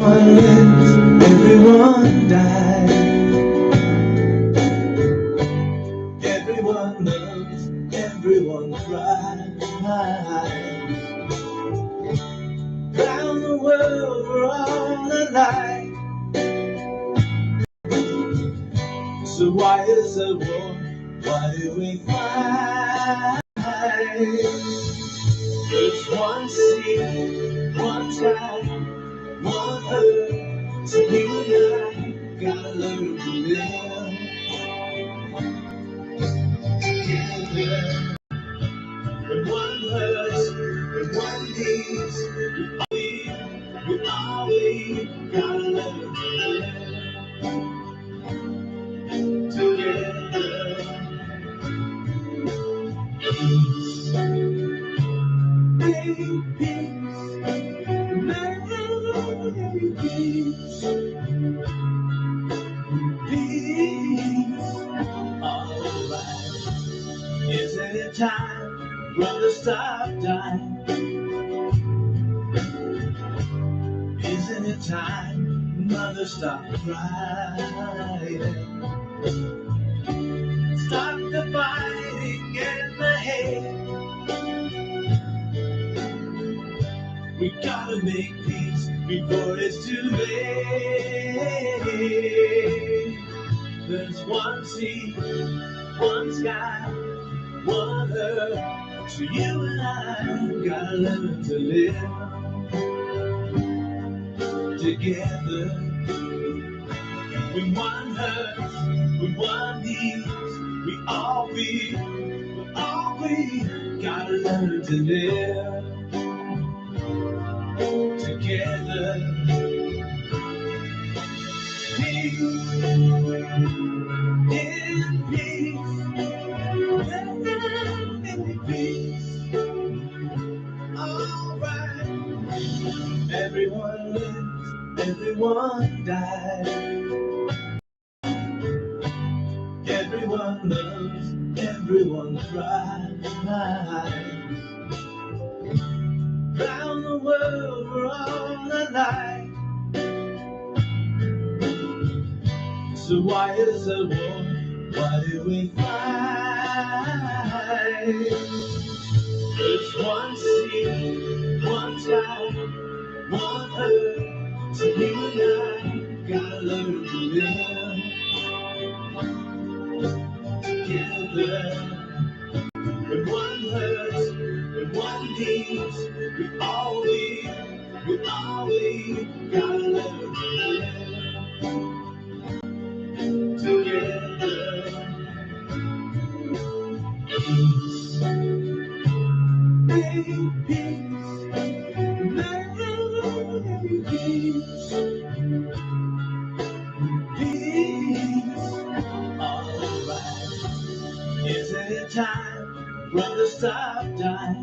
Everyone lives, everyone dies. Everyone loves, everyone cries. Round the world we're all alike. So why is there war? Why do we fight? There's one sea, one sky, one earth. So you and I gotta learn to live together. When one hurts, when one needs, we always gotta learn to live together. Peace, make peace, make peace, peace. Alright, isn't it time, brother, stop dying? Isn't it time, mother, stop crying? Stop the fighting and the hate. We gotta make peace before it's too late. There's one sea, one sky, one earth. So you and I gotta learn to live together. When one hurts, when one needs, we gotta learn to live together. Peace, in peace, in peace. Alright, everyone lives, everyone dies. Everyone loves, everyone cries. Round the world we're all alike. So why is there war? Why do we fight? There's one sea, one sky, one earth. So you and I gotta learn to live together. When one hurts, when one needs, we always gotta learn to live together. Peace, make peace, make peace, peace. Alright, isn't it time, brother, stop dying?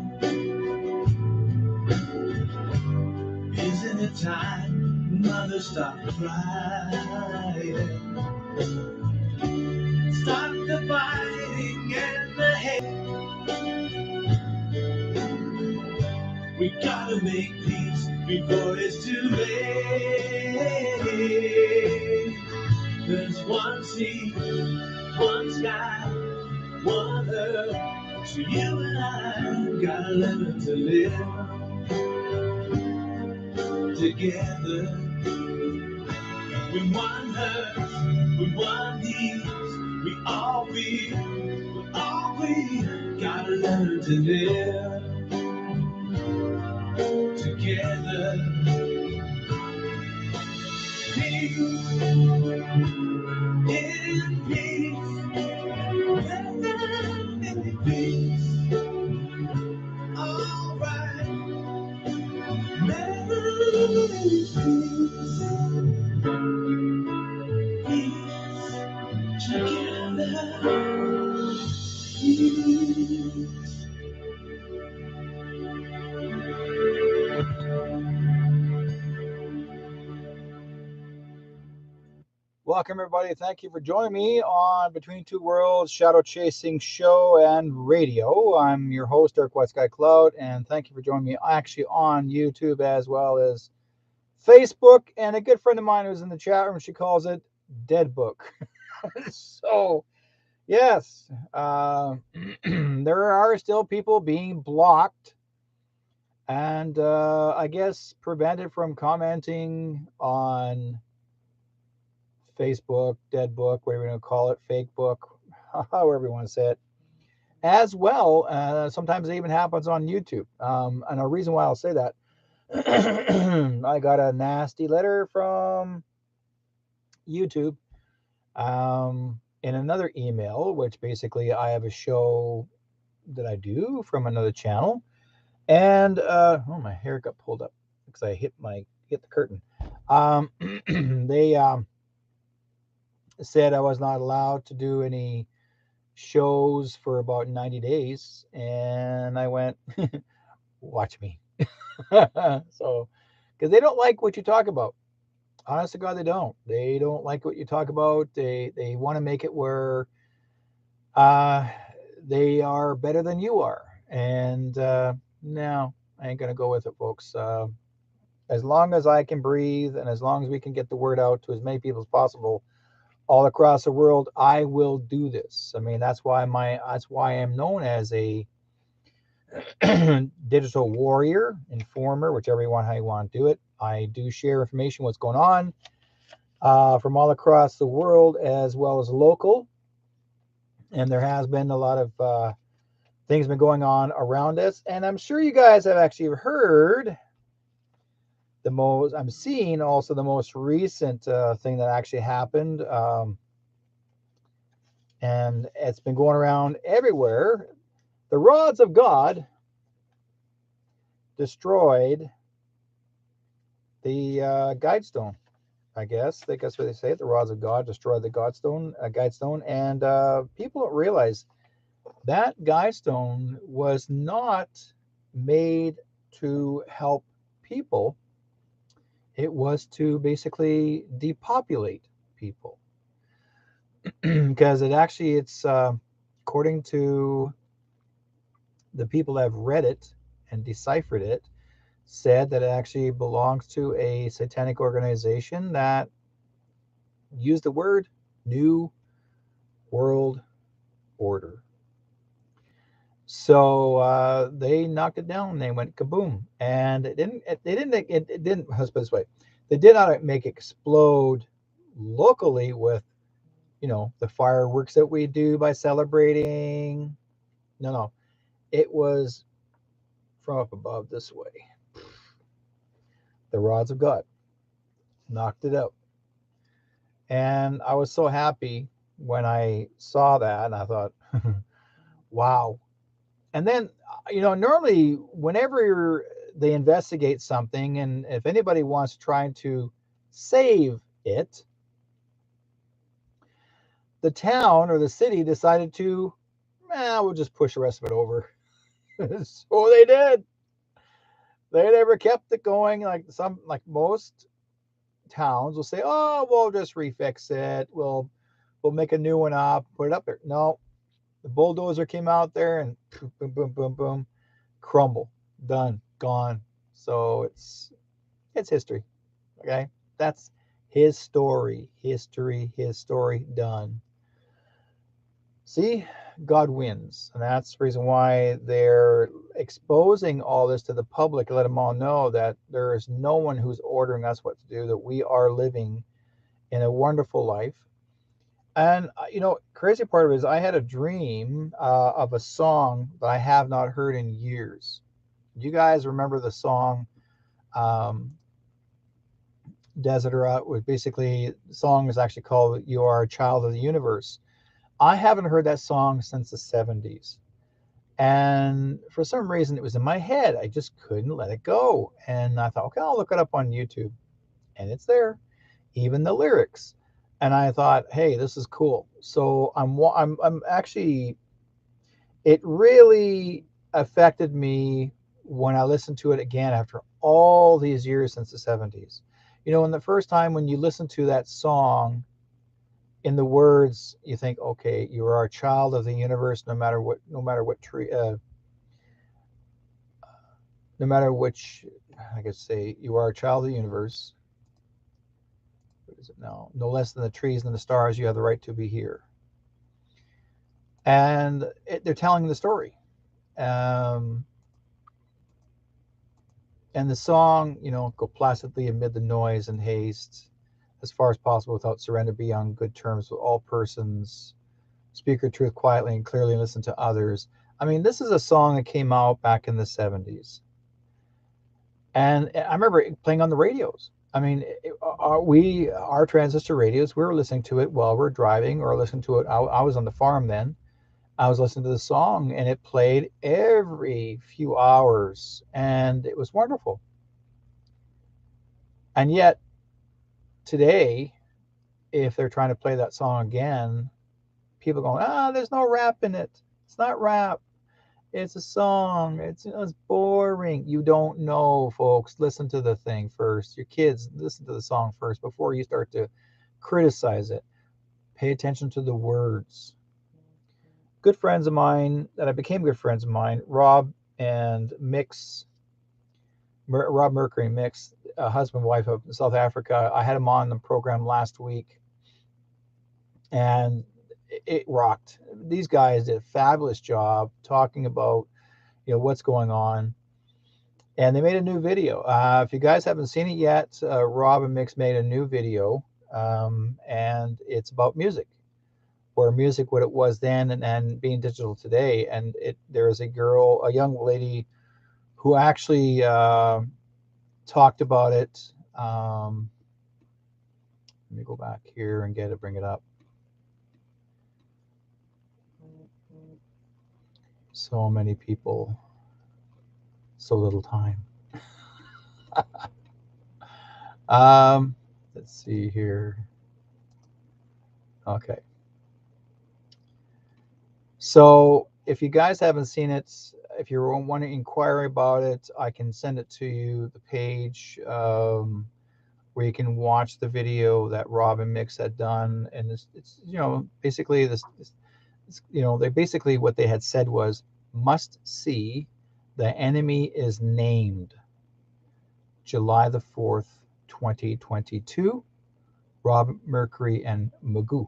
Isn't it time, mother, stop crying? Stop the fighting and the hate. We gotta make peace before it's too late. There's one sea, one sky, one earth. So you and I gotta learn to live together. When one hurts, when one needs, we gotta learn to live together. Peace, in peace, in peace. Alright, make peace, peace together. Peace. Welcome, everybody. Thank you for joining me on Between Two Worlds Shadow Chasing Show and Radio. I'm your host, Dark White Sky Cloud, and thank you for joining me actually on YouTube as well as Facebook, and a good friend of mine who's in the chat room, she calls it Dead Book. So, yes, there are still people being blocked and I guess prevented from commenting on Facebook, Dead Book, whatever you want to call it, Fake Book, however you want to say it. As well, sometimes it even happens on YouTube. And a reason why I'll say that, I got a nasty letter from YouTube in another email, which basically I have a show that I do from another channel, and oh, my hair got pulled up because I hit the curtain. Um, they said I was not allowed to do any shows for about 90 days, and I went, watch me. So, because they don't like what you talk about. Honest to God, they don't. They don't like what you talk about. They want to make it where uh, they are better than you are, and no, I ain't gonna go with it, folks. As long as I can breathe, and as long as we can get the word out to as many people as possible all across the world, I will do this. I mean, that's why I'm known as a digital warrior, informer, whichever one how you want to do it. I do share information, what's going on from all across the world as well as local. And there has been a lot of things been going on around us. And I'm sure you guys have actually heard I'm seeing also the most recent thing that actually happened. And it's been going around everywhere. The rods of God destroyed the guidestone. I guess that's what they say. The rods of God destroyed the guidestone, and people don't realize that guidestone was not made to help people. It was to basically depopulate people, because it's according to the people that have read it and deciphered it, said that it actually belongs to a satanic organization that used the word New World Order. So they knocked it down. They went kaboom, and it didn't. They didn't. It didn't. Let's put it this way: they did not make it explode locally with, the fireworks that we do by celebrating. No, no, it was from up above this way. The rods of God knocked it out, and I was so happy when I saw that, and I thought, wow. And then, normally whenever they investigate something, and if anybody wants to try to save it, the town or the city decided to, we'll just push the rest of it over. So they did. They never kept it going, like most towns will say, oh, we'll just refix it. We'll make a new one up, put it up there. No, the bulldozer came out there and boom, boom, boom, boom, boom, crumble, done, gone. So it's history. Okay, that's his story, his story, done. See, God wins, and that's the reason why they're exposing all this to the public, let them all know that there is no one who's ordering us what to do, that we are living in a wonderful life. And crazy part of it is I had a dream of a song that I have not heard in years. You guys remember the song um, Desiderata? Was basically, the song is actually called "You Are a Child of the Universe." I haven't heard that song since the 70s. And for some reason, it was in my head. I just couldn't let it go. And I thought, okay, I'll look it up on YouTube. And it's there, even the lyrics. And I thought, hey, this is cool. So I'm actually, it really affected me when I listened to it again after all these years since the 70s. And the first time when you listen to that song, in the words, you think, okay, you are a child of the universe, no matter what tree, no matter which, I could say, you are a child of the universe. What is it now? No less than the trees and the stars, you have the right to be here. And they're telling the story. Um, and the song, go placidly amid the noise and haste, as far as possible without surrender, be on good terms with all persons, speak your truth quietly and clearly, and listen to others. I mean, this is a song that came out back in the 70s. And I remember it playing on the radios. I mean, our transistor radios, we were listening to it while we're driving or listening to it. I was on the farm then. I was listening to the song and it played every few hours and it was wonderful. And yet today, if they're trying to play that song again, people going, there's no rap in it. It's not rap. It's a song. It's boring. You don't know, folks. Listen to the thing first. Your kids, listen to the song first before you start to criticize it. Pay attention to the words. Good friends of mine that I became good friends of mine, Rob and Mix, Rob Mercury and Mix, husband and wife of South Africa. I had them on the program last week, and it rocked. These guys did a fabulous job talking about what's going on, and they made a new video. If you guys haven't seen it yet, Rob and Mix made a new video, and it's about music, or music what it was then and being digital today. And there is a young lady who actually talked about it. Let me go back here and bring it up. So many people, so little time. Let's see here. Okay. So if you guys haven't seen it, if you want to inquire about it, I can send it to you, the page where you can watch the video that Rob and Mix had done. And it's basically they basically what they had said was, must see, the enemy is named, July the 4th, 2022, Rob Mercury and Magoo.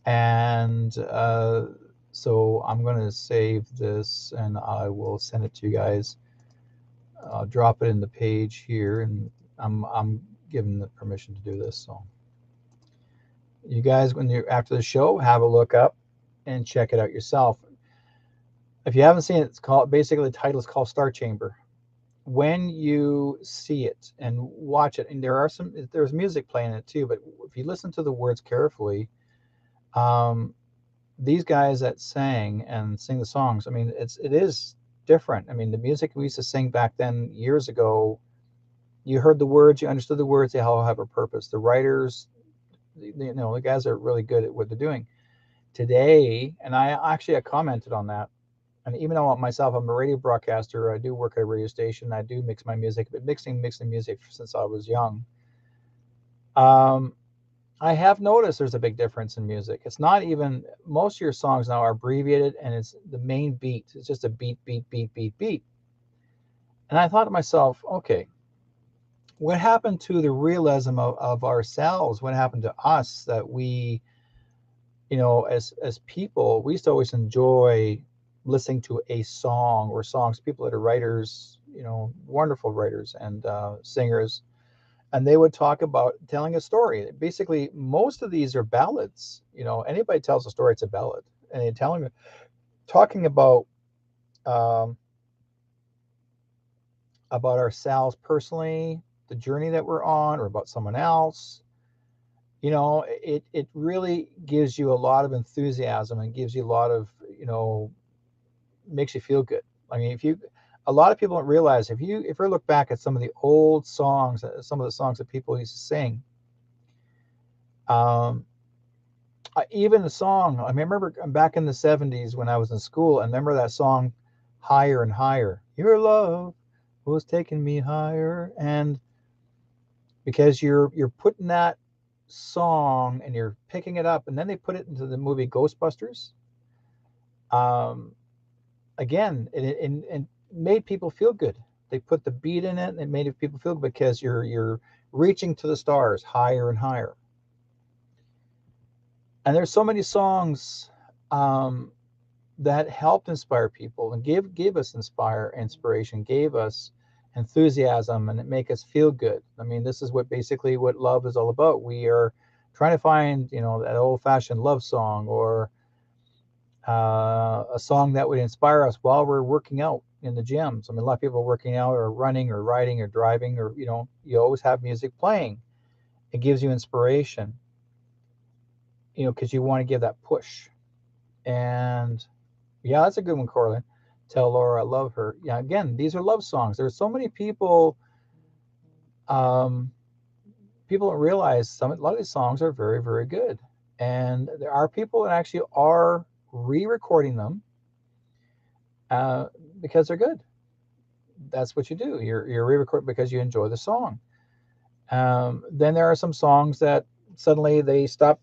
And so I'm going to save this and I will send it to you guys. I'll drop it in the page here, and I'm given the permission to do this. So you guys, when you're after the show, have a look up and check it out yourself. If you haven't seen it, it's called, basically the title is called Star Chamber. When you see it and watch it, and there's music playing in it too, but if you listen to the words carefully, these guys that sing the songs, I mean, it is different. I mean, the music we used to sing back then years ago, you heard the words, you understood the words, they all have a purpose. The writers, the guys are really good at what they're doing today. And I commented on that. And even though myself, I'm a radio broadcaster, I do work at a radio station, I do mix my music, but mixing music since I was young. I have noticed there's a big difference in music. It's not even, most of your songs now are abbreviated, and it's the main beat. It's just a beat, beat, beat, beat, beat. And I thought to myself, okay, what happened to the realism of ourselves? What happened to us that we, as people, we used to always enjoy listening to a song or songs, people that are writers, wonderful writers and singers, and they would talk about telling a story. Basically, most of these are ballads. Anybody tells a story, it's a ballad, and they're talking about ourselves personally, the journey that we're on, or about someone else. It really gives you a lot of enthusiasm and gives you a lot of, makes you feel good. I mean, a lot of people don't realize, if you look back at some of the old songs, some of the songs that people used to sing, even the song, I remember back in the 70s when I was in school, and remember that song, Higher and Higher. Your love was taking me higher. And because you're putting that song and you're picking it up, and then they put it into the movie Ghostbusters. Again, made people feel good. They put the beat in it and it made people feel good because you're reaching to the stars higher and higher. And there's so many songs um, that helped inspire people and gave us inspiration, gave us enthusiasm, and it make us feel good. I mean, this is what basically what love is all about. We are trying to find, you know, that old-fashioned love song, or a song that would inspire us while we're working out in the gyms. I mean, a lot of people are working out or running or riding or driving, or, you know, you always have music playing. It gives you inspiration, you know, because you want to give that push. And yeah, that's a good one, Corlin. Tell Laura I love her. Yeah, again, these are love songs. There's so many people. Um, People don't realize a lot of these songs are very, very good, and there are people that actually are re-recording them uh, because they're good. That's what you do. You're re-recording because you enjoy the song. Then there are some songs that suddenly they stop.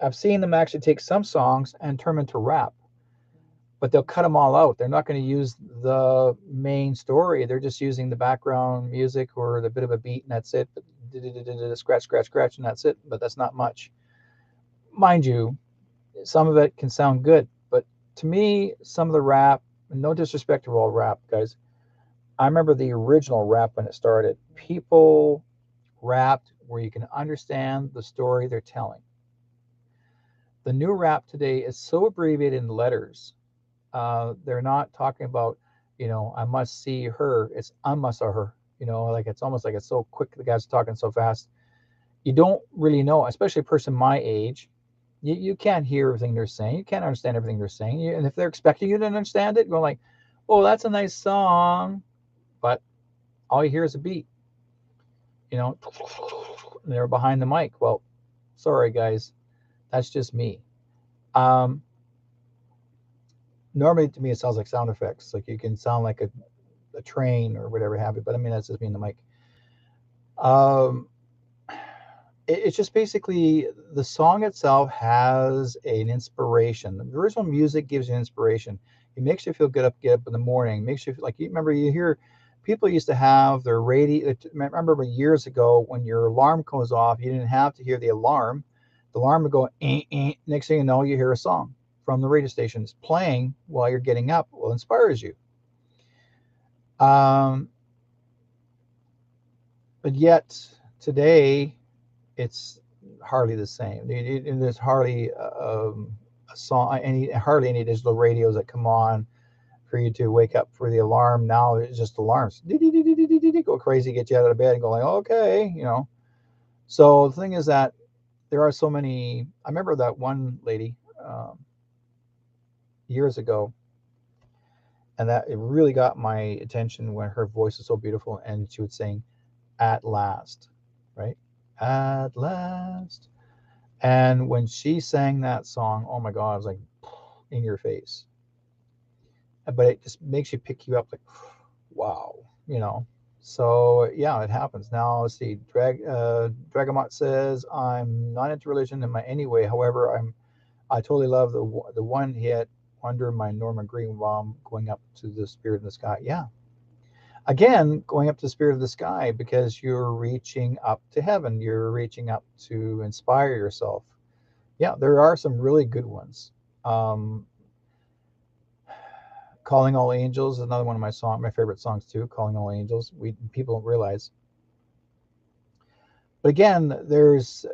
I've seen them actually take some songs and turn them into rap, but they'll cut them all out. They're not going to use the main story. They're just using the background music or the bit of a beat, and that's it. Scratch, scratch, scratch, and that's it. But that's not much. Mind you, some of it can sound good, but to me, some of the rap, no disrespect to all rap, guys. I remember the original rap when it started. People rapped where you can understand the story they're telling. The new rap today is so abbreviated in letters. They're not talking about, you know, I must see her. It's I must see her. You know, like it's almost like it's so quick. The guy's talking so fast. You don't really know, especially a person my age. You can't hear everything they're saying. You can't understand everything they're saying. And if they're expecting you to understand it, you're like, oh, that's a nice song. But all you hear is a beat, you know, and they're behind the mic. Well, sorry, guys. That's just me. Um, Normally, to me, it sounds like sound effects. Like you can sound like a train or whatever have you. But I mean, that's just me in the mic. Um, it's just basically the song itself has an inspiration. The original music gives you inspiration. It makes you feel good up, get up in the morning. Makes you like you remember you hear people used to have their radio. Remember years ago when your alarm goes off, you didn't have to hear the alarm. The alarm would go. Next thing you know, you hear a song from the radio station. It's playing while you're getting up. Well, it inspires you. Um, but yet today it's hardly the same. There's hardly a song, hardly any digital radios that come on for you to wake up for the alarm. Now it's just alarms. Go crazy, get you out of bed and go like, okay, you know. So the thing is that there are so many. I remember that one lady years ago, and that it really got my attention when her voice is so beautiful, and she would sing "At Last," right? At last. And when she sang that song, oh my God, I was like, in your face. But it just makes you pick you up like, wow, you know. So yeah, it happens. Now let's see. Dragamot says I'm not into religion in my any way. However, I totally love the one hit Wonder my Norman Greenbaum going up to the Spirit in the Sky. Yeah, again, going up to the Spirit of the Sky because you're reaching up to heaven. You're reaching up to inspire yourself. Yeah, there are some really good ones. Um, Calling All Angels is another one of my favorite songs too. Calling All Angels. We people don't realize, but again, there's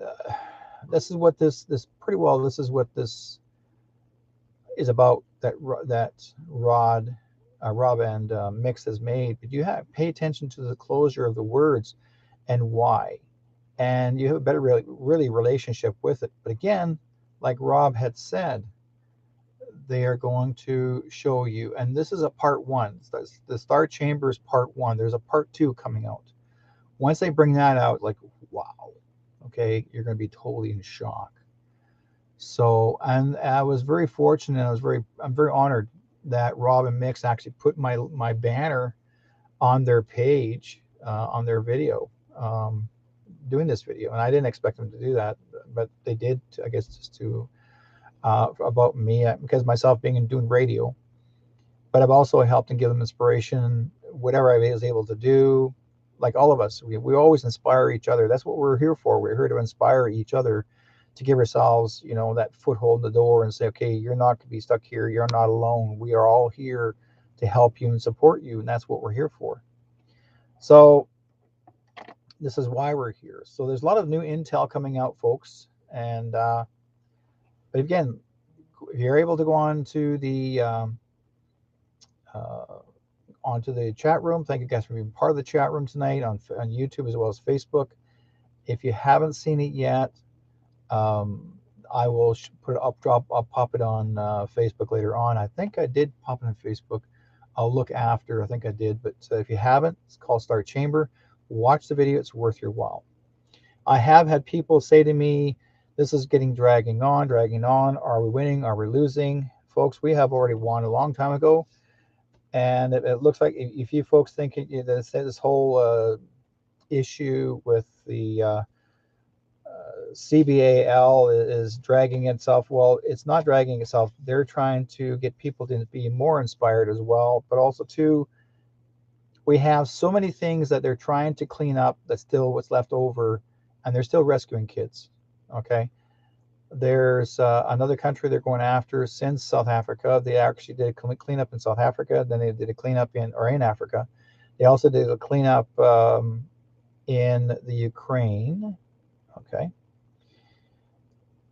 this is what this pretty well. This is what this is about. That Rob and Mix has made. But you have pay attention to the closure of the words and why, and you have a better really relationship with it. But again, like Rob had said, they are going to show you, and this is a part one. The Star Chambers part one. There's a part two coming out. Once they bring that out, like, wow, okay, you're going to be totally in shock. So, and I was very fortunate. I'm very honored that Rob and Mix actually put my banner on their page, on their video, doing this video, and I didn't expect them to do that, but they did. I guess just to about me because myself being in doing radio, but I've also helped and give them inspiration, whatever I was able to do. Like all of us, we always inspire each other. That's what we're here for. We're here to inspire each other, to give ourselves, that foothold in the door and say, okay, you're not going to be stuck here. You're not alone. We are all here to help you and support you. And that's what we're here for. So this is why we're here. So there's a lot of new intel coming out, folks. And but again, if you're able to go on to the uh, onto the chat room, thank you guys for being part of the chat room tonight on YouTube as well as Facebook. If you haven't seen it yet, um, I will put it up, I'll pop it on Facebook later on. I think I did pop it on Facebook. I'll look after. I think I did, but if you haven't, it's called Star Chamber. Watch the video; it's worth your while. I have had people say to me, "This is dragging on, dragging on. Are we winning? Are we losing?" Folks, we have already won a long time ago, and it looks like if you folks think this whole issue with the CBAL is dragging itself. Well, it's not dragging itself. They're trying to get people to be more inspired as well. But also, too, we have so many things that they're trying to clean up that's still what's left over, and they're still rescuing kids. Okay. There's another country they're going after since South Africa. They actually did a cleanup in South Africa. Then they did a cleanup in Africa. They also did a cleanup in the Ukraine. Okay.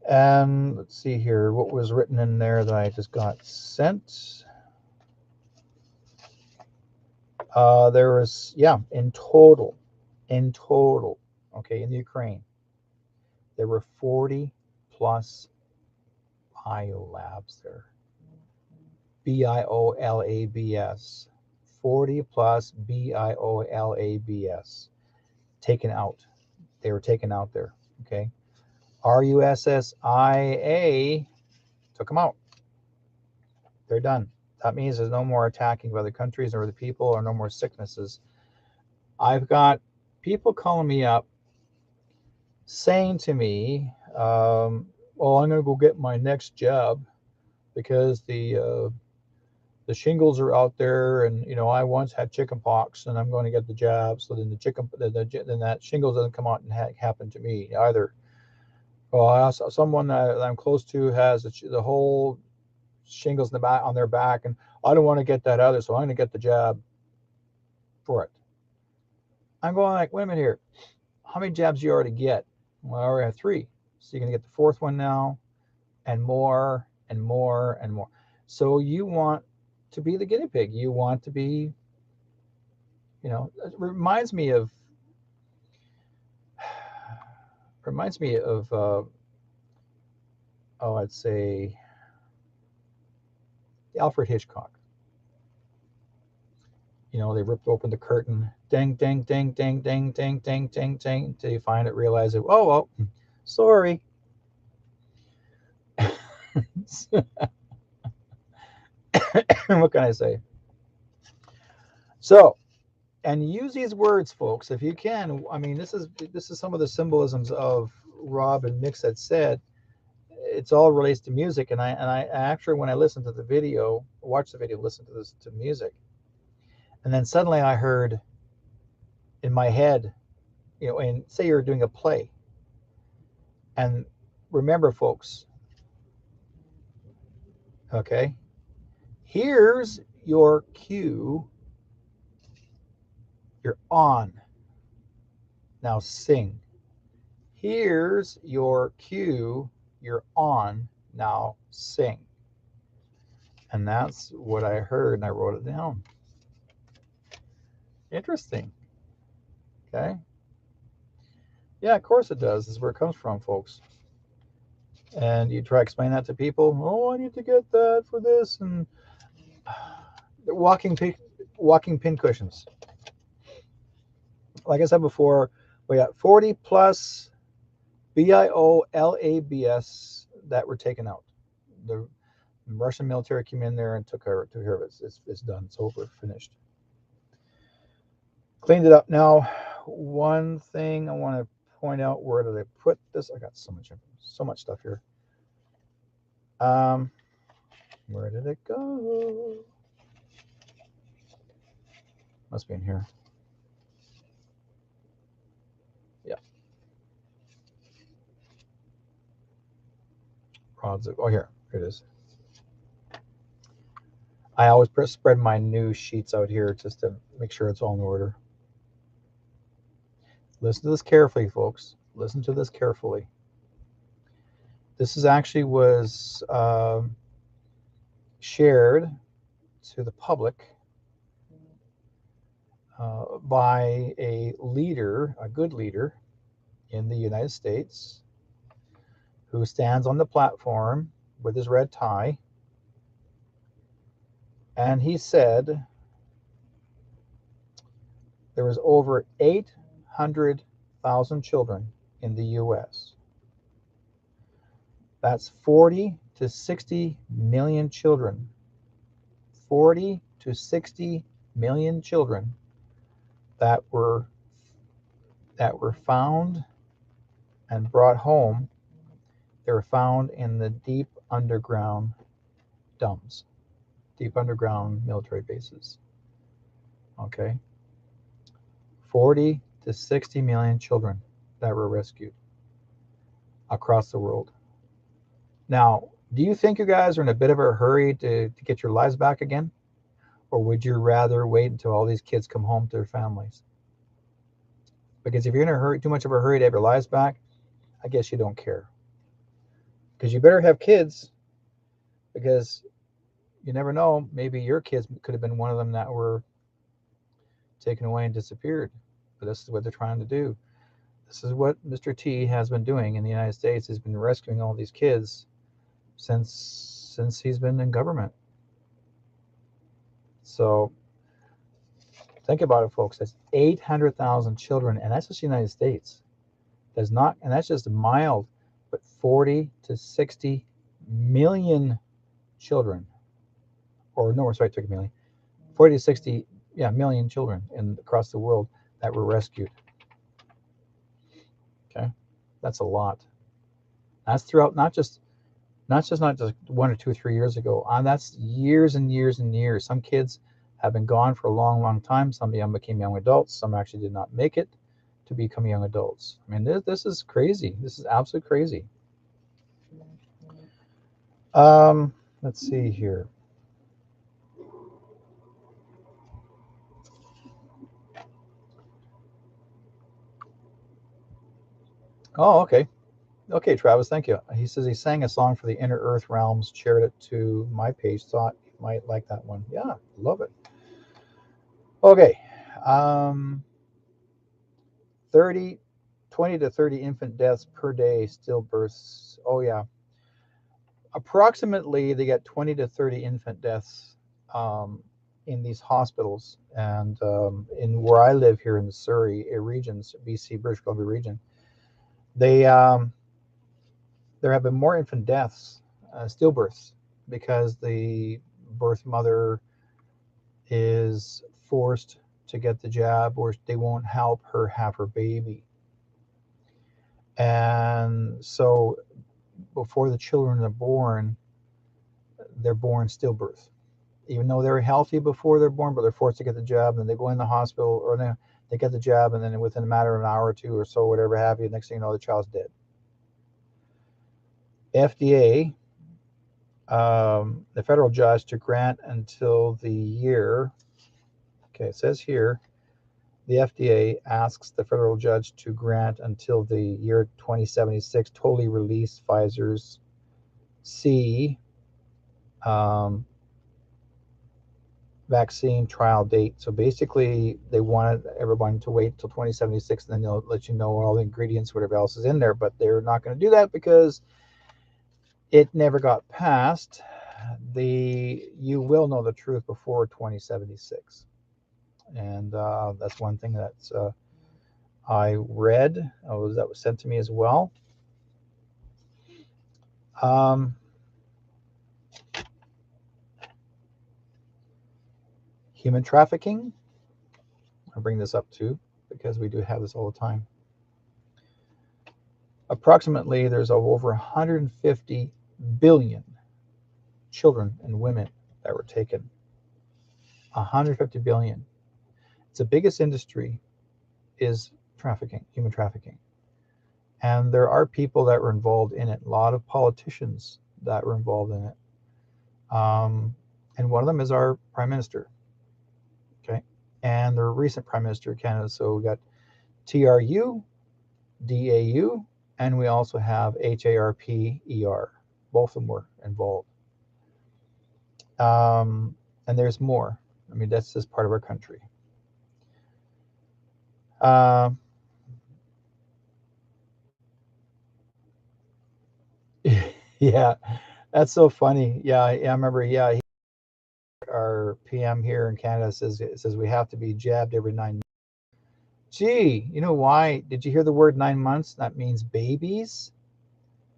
And let's see here, what was written in there that I just got sent. There was, in total, okay, in the Ukraine, there were 40 plus biolabs there. BIOLABS. 40 plus BIOLABS taken out. They were taken out there, okay? RUSSIA took them out. They're done. That means there's no more attacking of other countries or the people, or no more sicknesses. I've got people calling me up saying to me, well, I'm going to go get my next jab because the shingles are out there, and I once had chicken pox, and I'm going to get the jab so then then that shingles doesn't come out and happen to me either. Well, someone that I'm close to has the whole shingles on their back, and I don't want to get that either, so I'm going to get the jab for it. I'm going like, wait a minute here. How many jabs do you already get? Well, I already have 3. So you're going to get the 4th one now, and more and more and more. So you want to be the guinea pig. You want to be, it reminds me of I'd say Alfred Hitchcock. They ripped open the curtain, ding, ding, ding, ding, ding, ding, ding, ding, ding, until you find it, realize it. Oh, well, sorry. What can I say? So, and use these words, folks, if you can. I mean, this is some of the symbolisms of Rob and Mix that said. It's all relates to music, and I actually, when I listened to the video, watched the video, listened to music, and then suddenly I heard in my head, and say you're doing a play, and remember, folks, okay, here's your cue, you're on, now sing. Here's your cue, you're on, now sing. And that's what I heard, and I wrote it down. Interesting. Okay. Yeah, of course it does. This is where it comes from, folks. And you try to explain that to people. Oh, I need to get that for this, and walking pin cushions. Like I said before, we got 40 plus BIOLABS that were taken out. The Russian military came in there and took care of it. It's done. It's over. Finished. Cleaned it up. Now, one thing I want to point out, where did I put this? I got so much stuff here. Where did it go? Must be in here. Yeah. Rods. Oh, here it is. I always spread my new sheets out here just to make sure it's all in order. Listen to this carefully, folks. Listen to this carefully. This is actually was shared to the public by a leader, a good leader in the United States, who stands on the platform with his red tie. And he said there was over 800,000 children in the U.S. That's 40 to 60 million children. 40 to 60 million children that were found and brought home. They were found in the deep underground dumps, deep underground military bases. Okay. 40 to 60 million children that were rescued across the world. Now, do you think you guys are in a bit of a hurry to get your lives back again? Or would you rather wait until all these kids come home to their families? Because if you're in a hurry, too much of a hurry to have your lives back, I guess you don't care. Because you better have kids, because you never know, maybe your kids could have been one of them that were taken away and disappeared. But this is what they're trying to do. This is what Mr. T has been doing in the United States. He's been rescuing all these kids since he's been in government. So think about it, folks. That's 800,000 children, and that's just the United States. Does not, and that's just mild, but 40 to 60 million children, or no, sorry, 30 million, 40 to 60, million children across the world that were rescued. Okay, that's a lot. That's throughout not just 1 or 2 or 3 years ago. That's years and years and years. Some kids have been gone for a long, long time. Some of them became young adults. Some actually did not make it to become young adults. I mean, this is crazy. This is absolutely crazy. Let's see here. Oh, okay. Okay, Travis, thank you. He says he sang a song for the Inner Earth Realms, shared it to my page, thought you might like that one. Yeah, love it. Okay. 20 to 30 infant deaths per day, stillbirths. Oh, yeah. Approximately, they get 20 to 30 infant deaths in these hospitals. And in where I live here in the Surrey regions, BC, British Columbia region, there have been more infant deaths, stillbirths, because the birth mother is forced to get the jab, or they won't help her have her baby. And so before the children are born, they're born stillbirth. Even though they're healthy before they're born, but they're forced to get the jab, and they go in the hospital, or they get the jab, and then within a matter of an hour or two or so, whatever have you, next thing you know, the child's dead. FDA, the federal judge, to grant until the year, okay, it says here, the FDA asks the federal judge to grant until the year 2076 totally release Pfizer's vaccine trial date. So basically, they wanted everyone to wait until 2076, and then they'll let you know all the ingredients, whatever else is in there. But they're not going to do that because it never got passed. You will know the truth before 2076, and that's one thing that's I read that was sent to me as well. Human trafficking. I'll bring this up too, because we do have this all the time. Approximately, there's over 150 billion children and women that were taken. 150 billion. It's the biggest industry is trafficking, human trafficking. And there are people that were involved in it, a lot of politicians that were involved in it. And one of them is our prime minister. Okay. And the recent prime minister of Canada. So we got TRU, DAU, and we also have HARPER. Both of them were involved. And there's more. I mean, that's just part of our country. Yeah, that's so funny. Yeah, I remember. Yeah, our PM here in Canada says we have to be jabbed every 9 months. Gee, you know why? Did you hear the word 9 months? That means babies,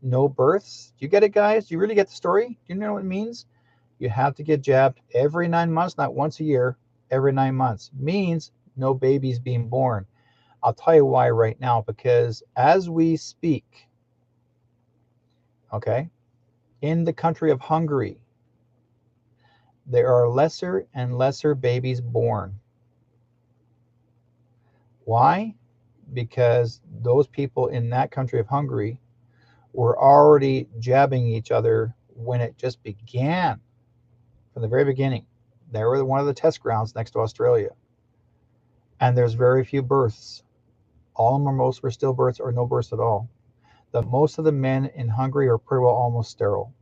no births. Do you get it, guys? Do you really get the story? Do you know what it means? You have to get jabbed every 9 months, not once a year, every 9 months. Means no babies being born. I'll tell you why right now, because as we speak, okay, in the country of Hungary, there are lesser and lesser babies born. Why? Because those people in that country of Hungary were already jabbing each other when it just began, from the very beginning. They were one of the test grounds next to Australia. And there's very few births. All of them or most were stillbirths or no births at all. Most of the men in Hungary are pretty well almost sterile.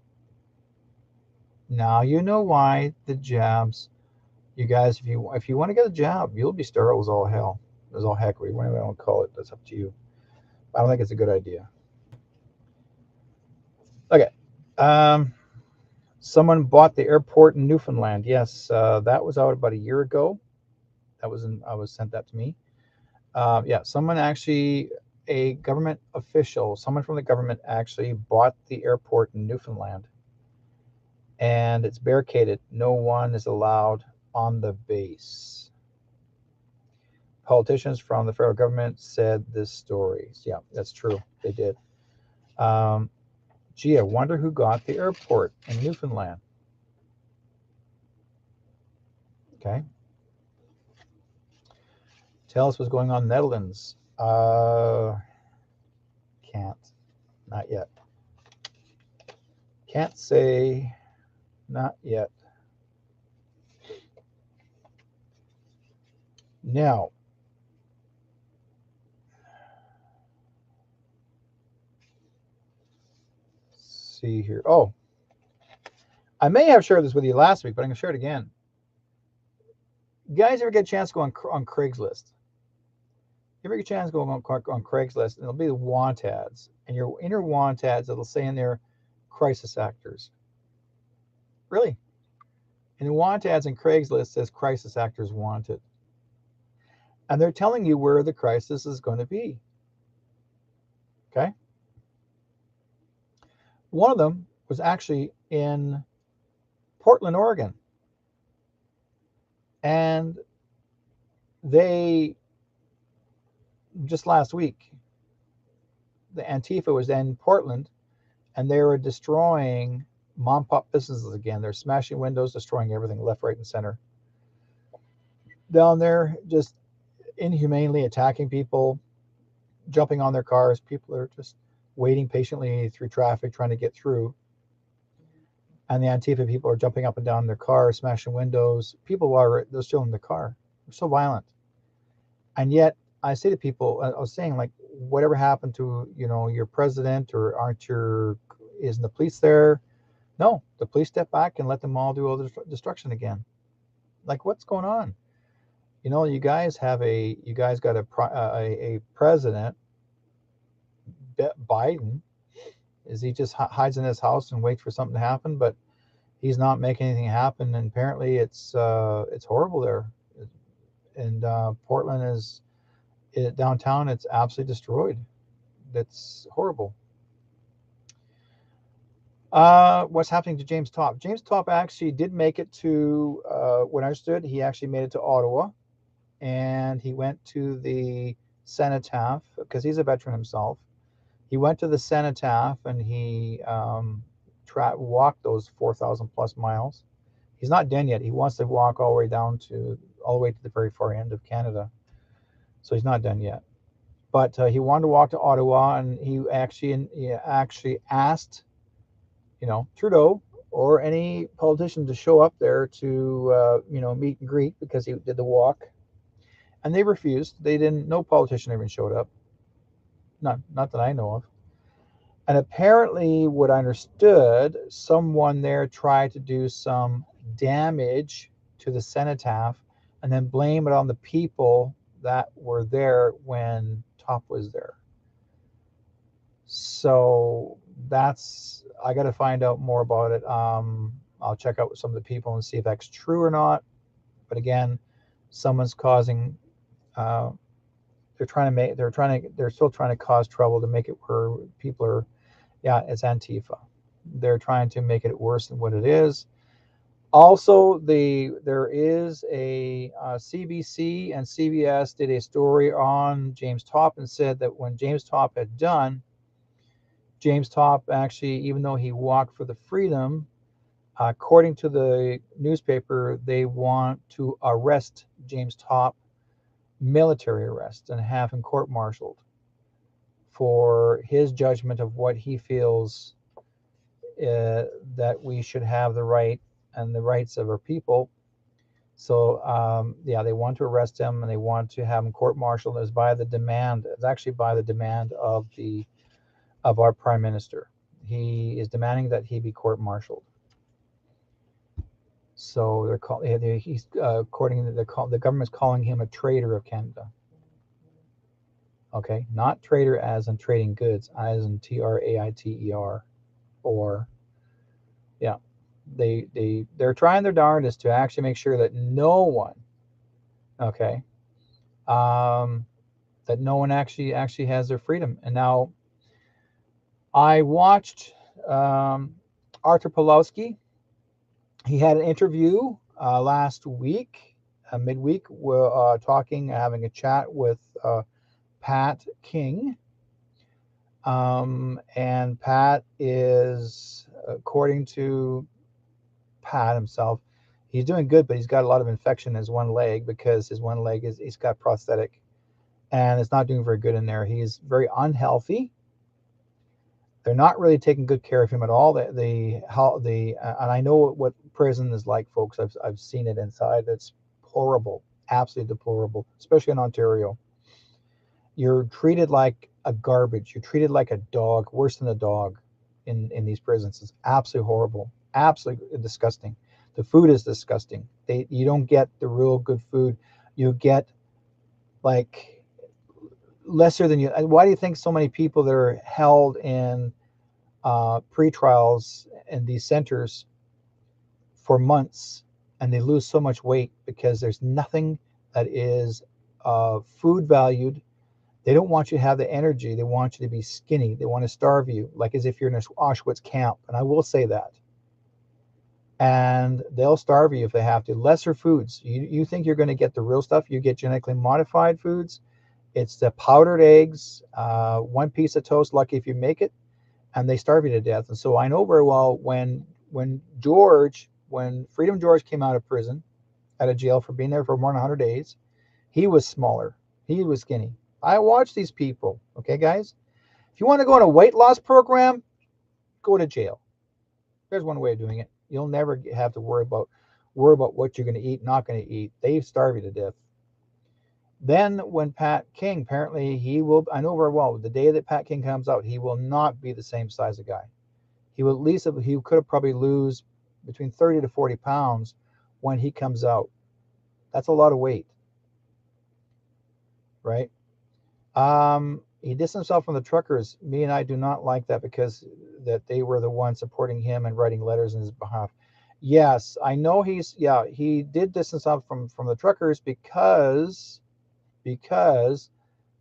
Now you know why the jabs. You guys, if you want to get a jab, you'll be sterile as all hell. As all heck, whatever you want to call it. That's up to you. I don't think it's a good idea. Okay. Someone bought the airport in Newfoundland. Yes, that was out about a year ago. I was sent that to me. Yeah, someone actually, a government official, someone from the government actually bought the airport in Newfoundland, and it's barricaded. No one is allowed on the base. Politicians from the federal government said this story. Yeah, that's true. They did. Gee, I wonder who got the airport in Newfoundland. Okay. Tell us what's going on in the Netherlands. Can't. Not yet. Can't say. Not yet. Now, see here. Oh, I may have shared this with you last week, but I'm going to share it again. You guys ever get a chance to go on Craigslist? You ever get a chance to go on Craigslist, and it'll be the want ads, and your inner want ads, it'll say in there, crisis actors. Really? And the want ads in Craigslist says crisis actors wanted. And they're telling you where the crisis is going to be. Okay? One of them was actually in Portland, Oregon. And they, just last week, the Antifa was in Portland, and they were destroying mom pop businesses again. They're smashing windows, destroying everything left, right, and center. Down there, just inhumanely attacking people, jumping on their cars. People are just waiting patiently through traffic, trying to get through. And the Antifa people are jumping up and down their cars, smashing windows. People they're still in the car. They're so violent. And yet, I say to people, I was saying, like, whatever happened to, your president, or isn't the police there? No, the police step back and let them all do all the destruction again. Like, what's going on? You guys got a president, Biden. Is he just hides in his house and waits for something to happen? But he's not making anything happen, and apparently it's horrible there. And Portland is downtown. It's absolutely destroyed. That's horrible. What's happening to James Topp? James Topp actually did make it to, when I understood, he actually made it to Ottawa, and he went to the cenotaph, because he's a veteran himself. He went to the cenotaph, and he walked those 4,000 plus miles. He's not done yet. He wants to walk all the way down to all the way to the very far end of Canada. So he's not done yet. But he wanted to walk to Ottawa, and he actually asked, Trudeau or any politician to show up there to meet and greet because he did the walk, and they refused. They didn't. No politician even showed up. Not that I know of. And apparently, what I understood, someone there tried to do some damage to the cenotaph and then blame it on the people that were there when Top was there. So I got to find out more about it. I'll check out with some of the people and see if that's true or not. But again, someone's causing. They're still trying to cause trouble to make it where people are. Yeah, it's Antifa. They're trying to make it worse than what it is. Also, there is a CBC and CBS did a story on James Topp and said that when James Topp had done, James Topp actually, even though he walked for the freedom, according to the newspaper, they want to arrest James Topp, military arrest, and have him court-martialed for his judgment of what he feels that we should have the right and the rights of our people. So they want to arrest him and they want to have him court-martialed. It's actually by the demand of our prime minister. He is demanding that he be court-martialed. So the government's calling him a traitor of Canada. Okay, not traitor as in trading goods, as in TRAITER, or yeah, they're trying their darndest to actually make sure that no one, okay, that no one actually has their freedom. And now I watched Arthur Pawlowski. He had an interview last week, midweek, having a chat with Pat King. And Pat is, according to Pat himself, he's doing good, but he's got a lot of infection in his one leg because his one leg he's got prosthetic, and it's not doing very good in there. He's very unhealthy. They're not really taking good care of him at all. And I know what prison is like, folks. I've seen it inside. It's horrible, absolutely deplorable, especially in Ontario. You're treated like a garbage. You're treated like a dog, worse than a dog in these prisons. It's absolutely horrible, absolutely disgusting. The food is disgusting. You don't get the real good food. You get like lesser than you. Why do you think so many people that are held in pre-trials in these centers for months and they lose so much weight? Because there's nothing that is food valued. They don't want you to have the energy. They want you to be skinny. They want to starve you, like as if you're in an Auschwitz camp. And I will say that. And they'll starve you if they have to. Lesser foods. You think you're going to get the real stuff. You get genetically modified foods. It's the powdered eggs, one piece of toast, lucky if you make it, and they starve you to death. And so I know very well when Freedom George came out of prison, out of jail for being there for more than 100 days, he was smaller. He was skinny. I watch these people, okay, guys? If you want to go on a weight loss program, go to jail. There's one way of doing it. You'll never have to worry about what you're going to eat, not going to eat. They starve you to death. Then when Pat King, apparently I know very well, the day that Pat King comes out, he will not be the same size of guy. He could have probably lose between 30 to 40 pounds when he comes out. That's a lot of weight, right? He distanced himself from the truckers. Me and I do not like that because that they were the ones supporting him and writing letters in his behalf. Yes, I know he did distance himself from the truckers because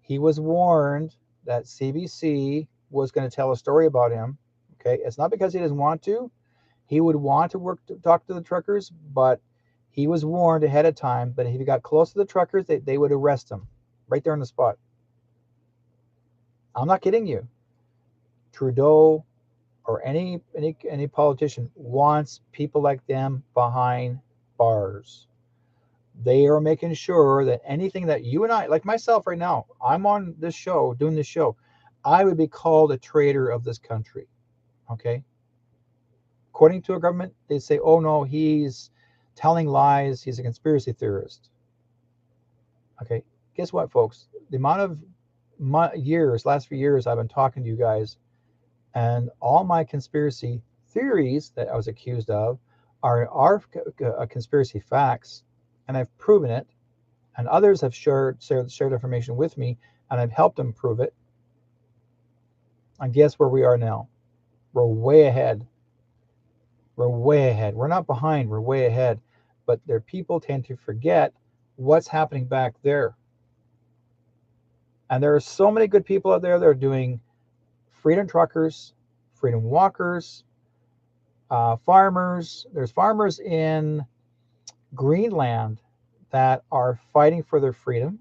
he was warned that CBC was going to tell a story about him. Okay, it's not because he doesn't want to. He would want to talk to the truckers, but he was warned ahead of time that if he got close to the truckers, they would arrest him right there on the spot. I'm not kidding you. Trudeau or any politician wants people like them behind bars. They are making sure that anything that you and I, like myself right now, I'm on this show, doing this show, I would be called a traitor of this country. Okay. According to a government, they say, oh no, he's telling lies. He's a conspiracy theorist. Okay. Guess what, folks? The amount of years, last few years, I've been talking to you guys, and all my conspiracy theories that I was accused of are conspiracy facts, and I've proven it. And others have shared information with me, and I've helped them prove it. And guess where we are now? We're way ahead. We're way ahead. We're not behind. We're way ahead. But their people tend to forget what's happening back there. And there are so many good people out there that are doing freedom truckers, freedom walkers, farmers. There's farmers in Greenland that are fighting for their freedom.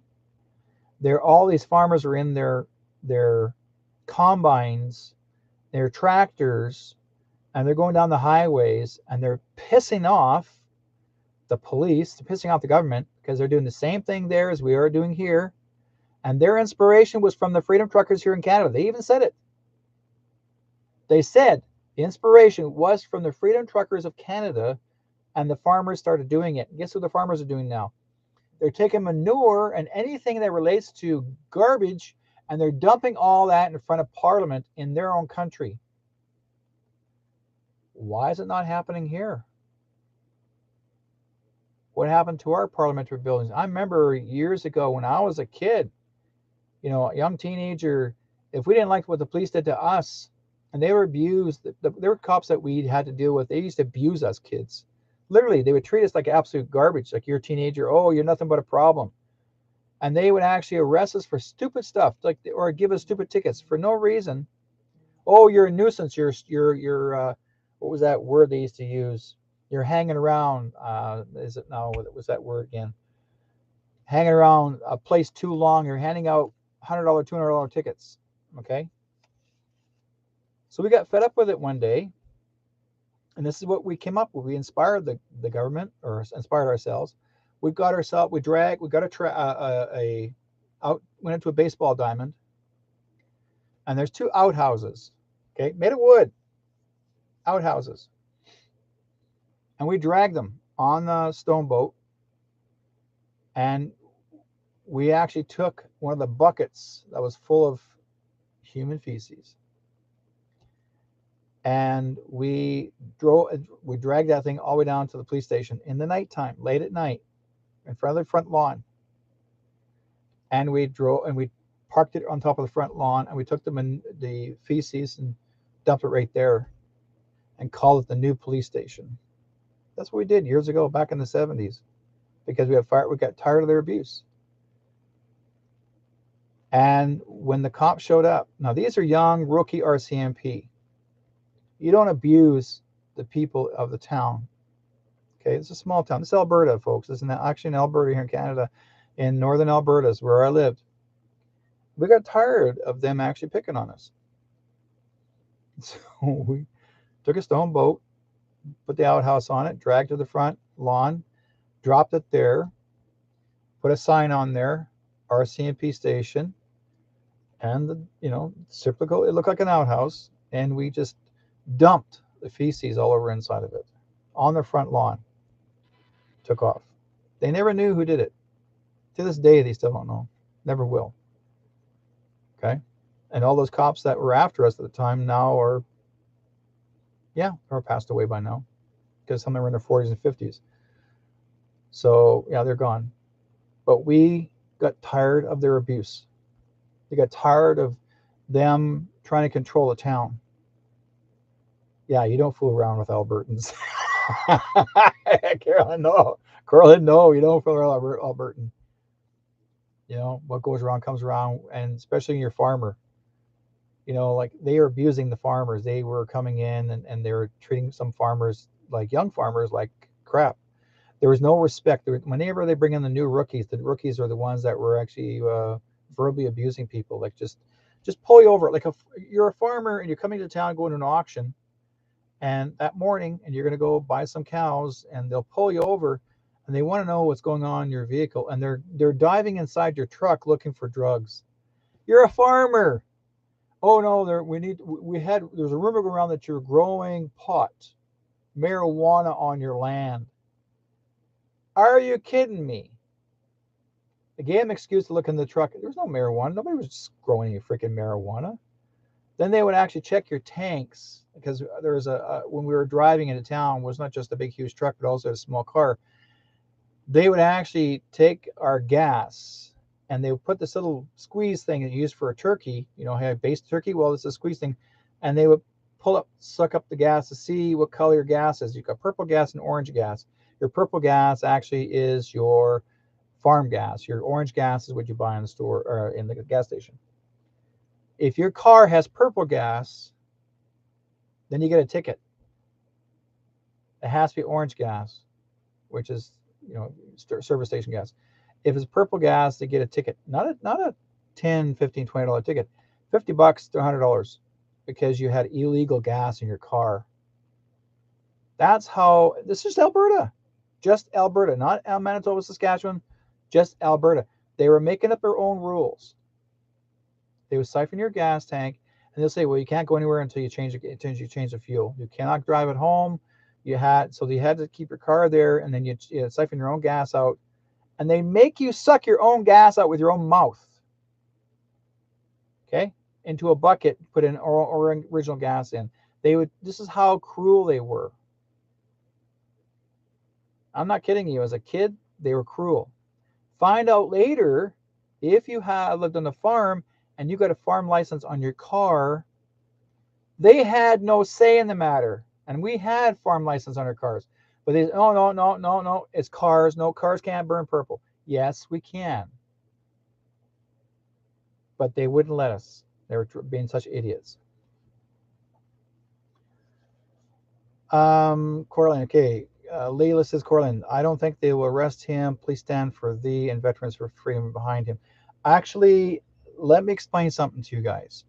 All these farmers are in their combines, their tractors, and they're going down the highways, and they're pissing off the police, they're pissing off the government, because they're doing the same thing there as we are doing here. And their inspiration was from the freedom truckers here in Canada. They even said it. They said the inspiration was from the freedom truckers of Canada, and the farmers started doing it. Guess what the farmers are doing now? They're taking manure and anything that relates to garbage, and they're dumping all that in front of Parliament in their own country. Why is it not happening here? What happened to our parliamentary buildings? I remember years ago when I was a kid, a young teenager, if we didn't like what the police did to us, and they were abused, there were cops that we had to deal with. They used to abuse us kids. Literally, they would treat us like absolute garbage, like you're a teenager. Oh, you're nothing but a problem. And they would actually arrest us for stupid stuff, or give us stupid tickets for no reason. Oh, you're a nuisance. You're what was that word they used to use? You're hanging around. Is it now? What was that word again? Hanging around a place too long. You're handing out $100, $200 tickets. Okay. So we got fed up with it one day. And this is what we came up with. We inspired the government, or inspired ourselves. We got a went into a baseball diamond, and there's 2 outhouses, okay, made of wood, outhouses, and we dragged them on the stone boat, and we actually took one of the buckets that was full of human feces, and we dragged that thing all the way down to the police station in the nighttime, late at night, in front of the front lawn. And we parked it on top of the front lawn, and we took the feces and dumped it right there and called it the new police station. That's what we did years ago, back in the 70s, because we got tired of their abuse. And when the cops showed up, now these are young rookie RCMP. You don't abuse the people of the town. Okay, it's a small town. This is Alberta, folks. This is actually in Alberta here in Canada, in northern Alberta is where I lived. We got tired of them actually picking on us. So we took a stone boat, put the outhouse on it, dragged to the front lawn, dropped it there, put a sign on there, RCMP station, and typical, it looked like an outhouse, and we just dumped the feces all over inside of it on the front lawn. Took off. They never knew who did it. To this day, they still don't know. Never will. Okay? And all those cops that were after us at the time now are passed away by now, because some of them were in their 40s and 50s. So, they're gone. But we got tired of their abuse. We got tired of them trying to control the town. Yeah, you don't fool around with Albertans. Carolyn, no, you don't fool around with Albertan. What goes around comes around, and especially your farmer. Like they are abusing the farmers. They were coming in and they were treating some farmers, like young farmers, like crap. There was no respect. Whenever they bring in the rookies are the ones that were actually verbally abusing people, like just pull you over. Like you're a farmer and you're coming to town, going to an auction, and that morning, and you're going to go buy some cows, and they'll pull you over, and they want to know what's going on in your vehicle, and they're diving inside your truck looking for drugs. You're a farmer. Oh no, there's a rumor going around that you're growing pot, marijuana on your land. Are you kidding me? They gave him an excuse to look in the truck. There was no marijuana. Nobody was just growing any freaking marijuana. Then they would actually check your tanks, because there was when we were driving into town, it was not just a big huge truck, but also a small car. They would actually take our gas, and they would put this little squeeze thing that you use for a turkey, have based turkey. Well, it's a squeeze thing, and they would suck up the gas to see what color your gas is. You've got purple gas and orange gas. Your purple gas actually is your farm gas. Your orange gas is what you buy in the store or in the gas station. If your car has purple gas, then you get a ticket. It has to be orange gas, which is service station gas. If it's purple gas, they get a ticket. Not a $10, $15, $20 ticket. $50 to $100 because you had illegal gas in your car. That's how. This is Alberta. Just Alberta, not Manitoba, Saskatchewan, just Alberta. They were making up their own rules. They would siphon your gas tank, and they'll say, well, you can't go anywhere until you change the fuel. You cannot drive it home. So you had to keep your car there, and then you siphon your own gas out, and they make you suck your own gas out with your own mouth. Okay, into a bucket, put in original gas in. This is how cruel they were. I'm not kidding you. As a kid, they were cruel. Find out later, if you have lived on a farm and you got a farm license on your car, they had no say in the matter. And we had farm license on our cars. But they, oh, no, it's cars. No, cars can't burn purple. Yes, we can. But they wouldn't let us. They were being such idiots. Corlin, okay. Leila says, Corlin, I don't think they will arrest him. Please stand for thee and Veterans for Freedom behind him. Actually, let me explain something to you guys.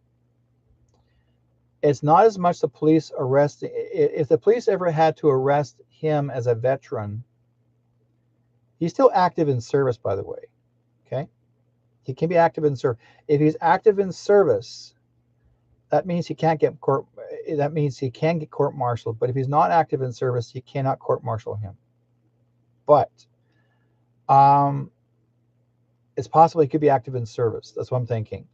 It's not as much the police arresting. If the police ever had to arrest him as a veteran, he's still active in service, by the way. Okay? He can be active in service. If he's active in service, that means he can't get court. That means he can get court-martialed. But if he's not active in service, you cannot court-martial him. But it's possible he could be active in service. That's what I'm thinking.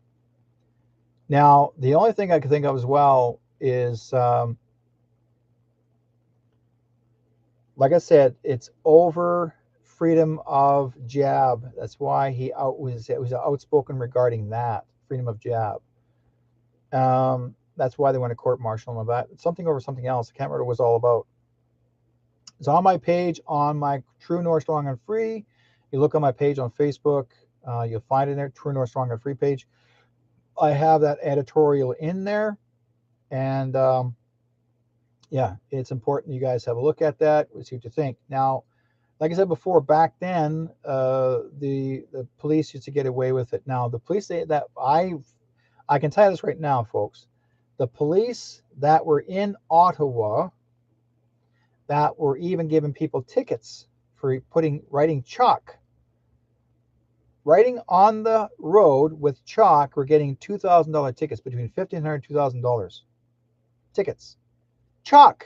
Now, the only thing I could think of as well is, like I said, it's over freedom of jab. That's why he was outspoken regarding that, freedom of jab. That's why they went to court-martial him about something over something else. I can't remember what it was all about. It's on my page, on my True North Strong and Free. You look on my page on Facebook, you'll find it there, True North Strong and Free page. I have that editorial in there, and yeah, it's important you guys have a look at that. See what you think. Now, like I said before, back then the police used to get away with it. Now the police say that I can tell you this right now, folks. The police that were in Ottawa that were even giving people tickets for writing chalk. Writing on the road with chalk, we're getting $2,000 tickets, between $1,500 and $2,000. Tickets. Chalk.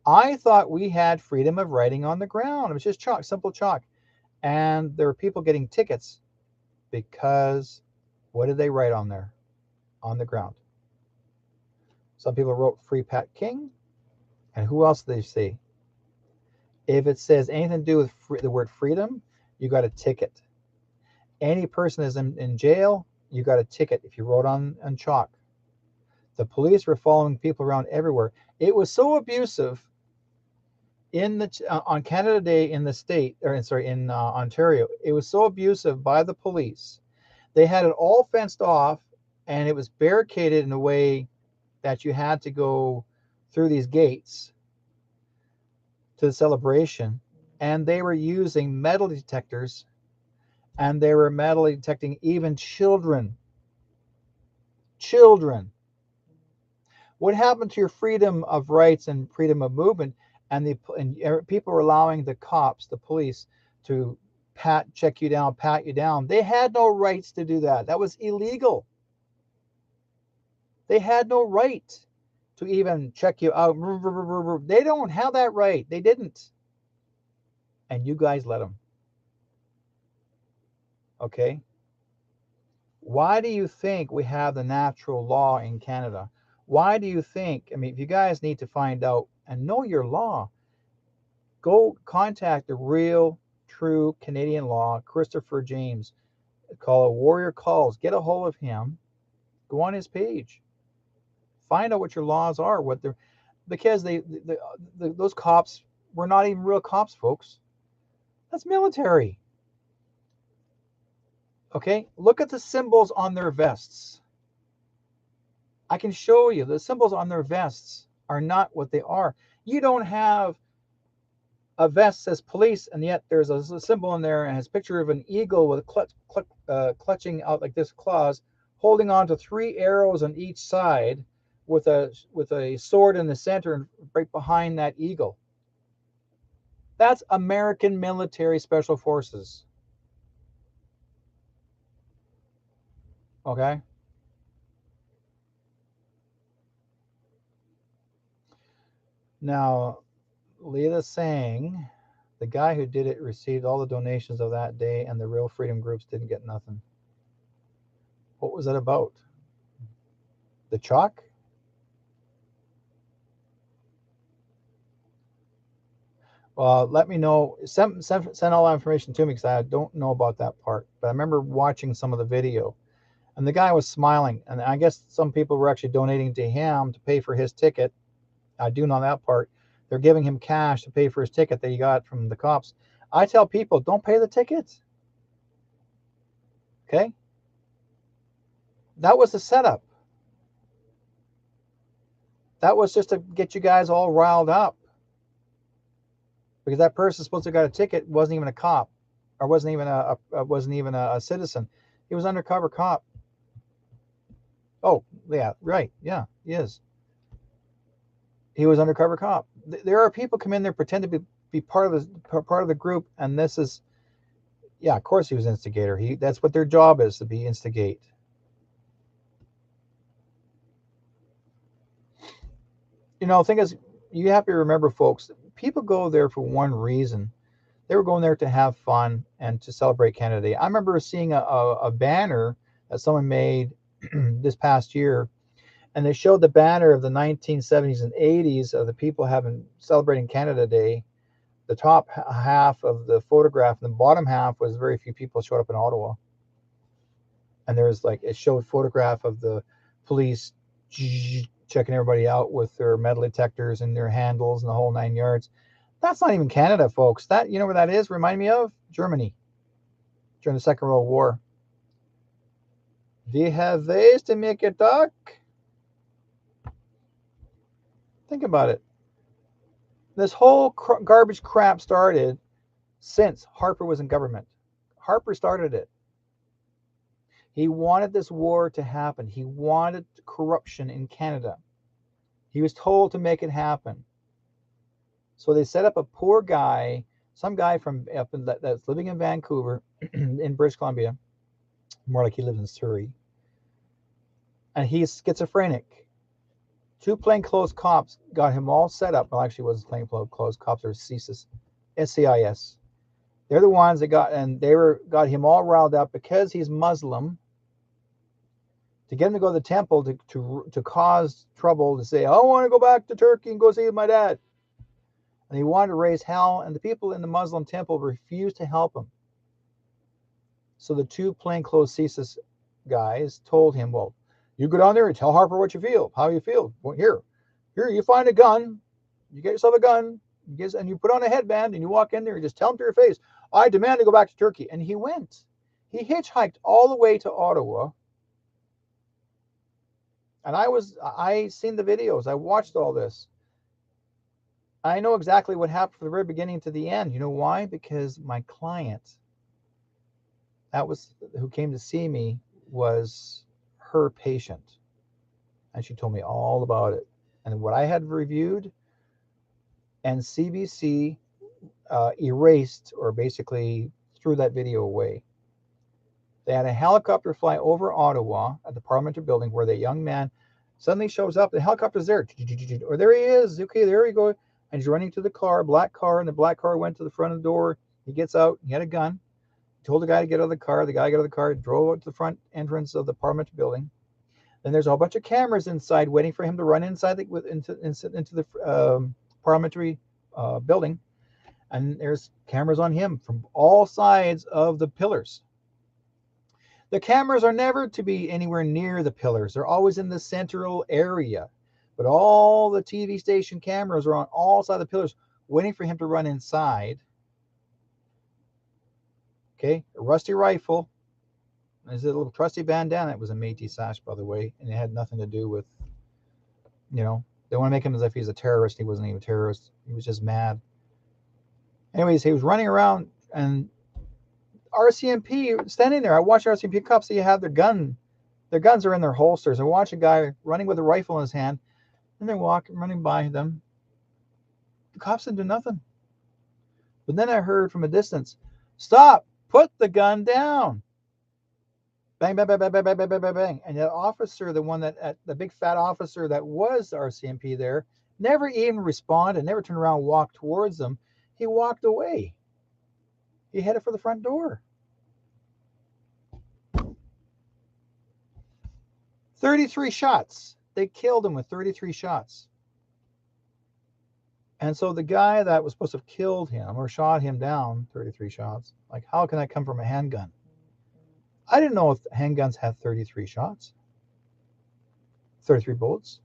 I thought we had freedom of writing on the ground. It was just chalk, simple chalk. And there were people getting tickets because what did they write on there? On the ground. Some people wrote Free Pat King. And who else did they say? If it says anything to do with the word freedom, you got a ticket. Any person is in jail, you got a ticket if you wrote on chalk. The police were following people around everywhere. It was so abusive on Canada Day in the state, in Ontario. It was so abusive by the police. They had it all fenced off, and it was barricaded in a way that you had to go through these gates to the celebration, and they were using metal detectors, and they were metal detecting even children. Children. What happened to your freedom of rights and freedom of movement and people were allowing the cops, the police, to check you down, pat you down. They had no rights to do that. That was illegal. They had no right to even check you out. They don't have that right. They didn't. And you guys let them. Okay? Why do you think we have the natural law in Canada? Why do you think, I mean, if you guys need to find out and know your law, go contact the real, true Canadian law, Christopher James. Call it Warrior Calls. Get a hold of him. Go on his page. Find out what your laws are. What they're, because those cops were not even real cops, folks. That's military. Okay, look at the symbols on their vests. I can show you the symbols on their vests are not what they are. You don't have a vest says police, and yet there's a symbol in there and has a picture of an eagle with clutching out like this claws, holding on to 3 arrows on each side, with a sword in the center and right behind that eagle. That's American military special forces. Okay. Now, Leela's saying the guy who did it received all the donations of that day, and the real freedom groups didn't get nothing. What was that about? The chalk? Well, let me know. Send all that information to me, because I don't know about that part. But I remember watching some of the video, and the guy was smiling. And I guess some people were actually donating to him to pay for his ticket. I do know that part. They're giving him cash to pay for his ticket that he got from the cops. I tell people, don't pay the tickets. Okay? That was the setup. That was just to get you guys all riled up. Because that person supposed to have got a ticket wasn't even a cop, or wasn't even a citizen. He was an undercover cop. Oh, yeah, right. Yeah, he is. He was undercover cop. There are people come in there, pretend to be part of the group, and this is, yeah, of course he was instigator. That's what their job is, to be instigate. You know, the thing is, you have to remember, folks, people go there for one reason. They were going there to have fun and to celebrate Canada Day. I remember seeing a banner that someone made this past year, and they showed the banner of the 1970s and 80s of the people celebrating Canada Day. The top half of the photograph and the bottom half was very few people showed up in Ottawa. And there's it showed photograph of the police checking everybody out with their metal detectors and their handles and the whole 9 yards. That's not even Canada, folks. That, you know where that is? Remind me of Germany during the Second World War. We have ways to make it dark. Think about it. This whole garbage crap started since Harper was in government. Harper started it. He wanted this war to happen. He wanted corruption in Canada. He was told to make it happen. So they set up a poor guy, some guy from that's living in Vancouver, in British Columbia. More like he lives in Surrey. And he's schizophrenic. 2 plainclothes cops got him all set up. Well, actually, it wasn't plainclothes cops, or CIS. SCIS. They're the ones that got him all riled up because he's Muslim, to get him to go to the temple to cause trouble, to say, I want to go back to Turkey and go see my dad. And he wanted to raise hell, and the people in the Muslim temple refused to help him. So the 2 plainclothes CIS guys told him, well, you go down there and tell Harper what you feel, how you feel. Well, here, you find a gun, you get yourself a gun, and you put on a headband, and you walk in there and just tell him to your face, I demand to go back to Turkey. And he went. He hitchhiked all the way to Ottawa. And I seen the videos. I watched all this. I know exactly what happened from the very beginning to the end. You know why? Because my client, who came to see me, was her patient. And she told me all about it. And what I had reviewed, and CBC erased or basically threw that video away. They had a helicopter fly over Ottawa at the Parliamentary building where the young man suddenly shows up. The helicopter's there. Or there he is. Okay, there he goes. And he's running to the car, black car, and the black car went to the front of the door. He gets out. He had a gun. He told the guy to get out of the car. The guy got out of the car, drove out to the front entrance of the Parliament building. Then there's a whole bunch of cameras inside waiting for him to run inside into the parliamentary building. And there's cameras on him from all sides of the pillars. The cameras are never to be anywhere near the pillars. They're always in the central area. But all the TV station cameras are on all sides of the pillars waiting for him to run inside. Okay, a rusty rifle. There's a little trusty bandana. It was a Métis sash, by the way, and it had nothing to do with, they want to make him as if he's a terrorist. He wasn't even a terrorist. He was just mad. Anyways, he was running around, and RCMP standing there. I watched RCMP cops. They have their guns are in their holsters. I watch a guy running with a rifle in his hand, and they're running by them. The cops didn't do nothing. But then I heard from a distance, "Stop! Put the gun down!" Bang, bang, bang, bang, bang, bang, bang, bang, bang. And the officer, the big fat officer that was RCMP there, never even responded, never turned around and walked towards them. He walked away. He headed for the front door. 33 shots. They killed him with 33 shots. And so the guy that was supposed to have killed him or shot him down, 33 shots, like, how can that come from a handgun? I didn't know if handguns had 33 shots, 33 bullets.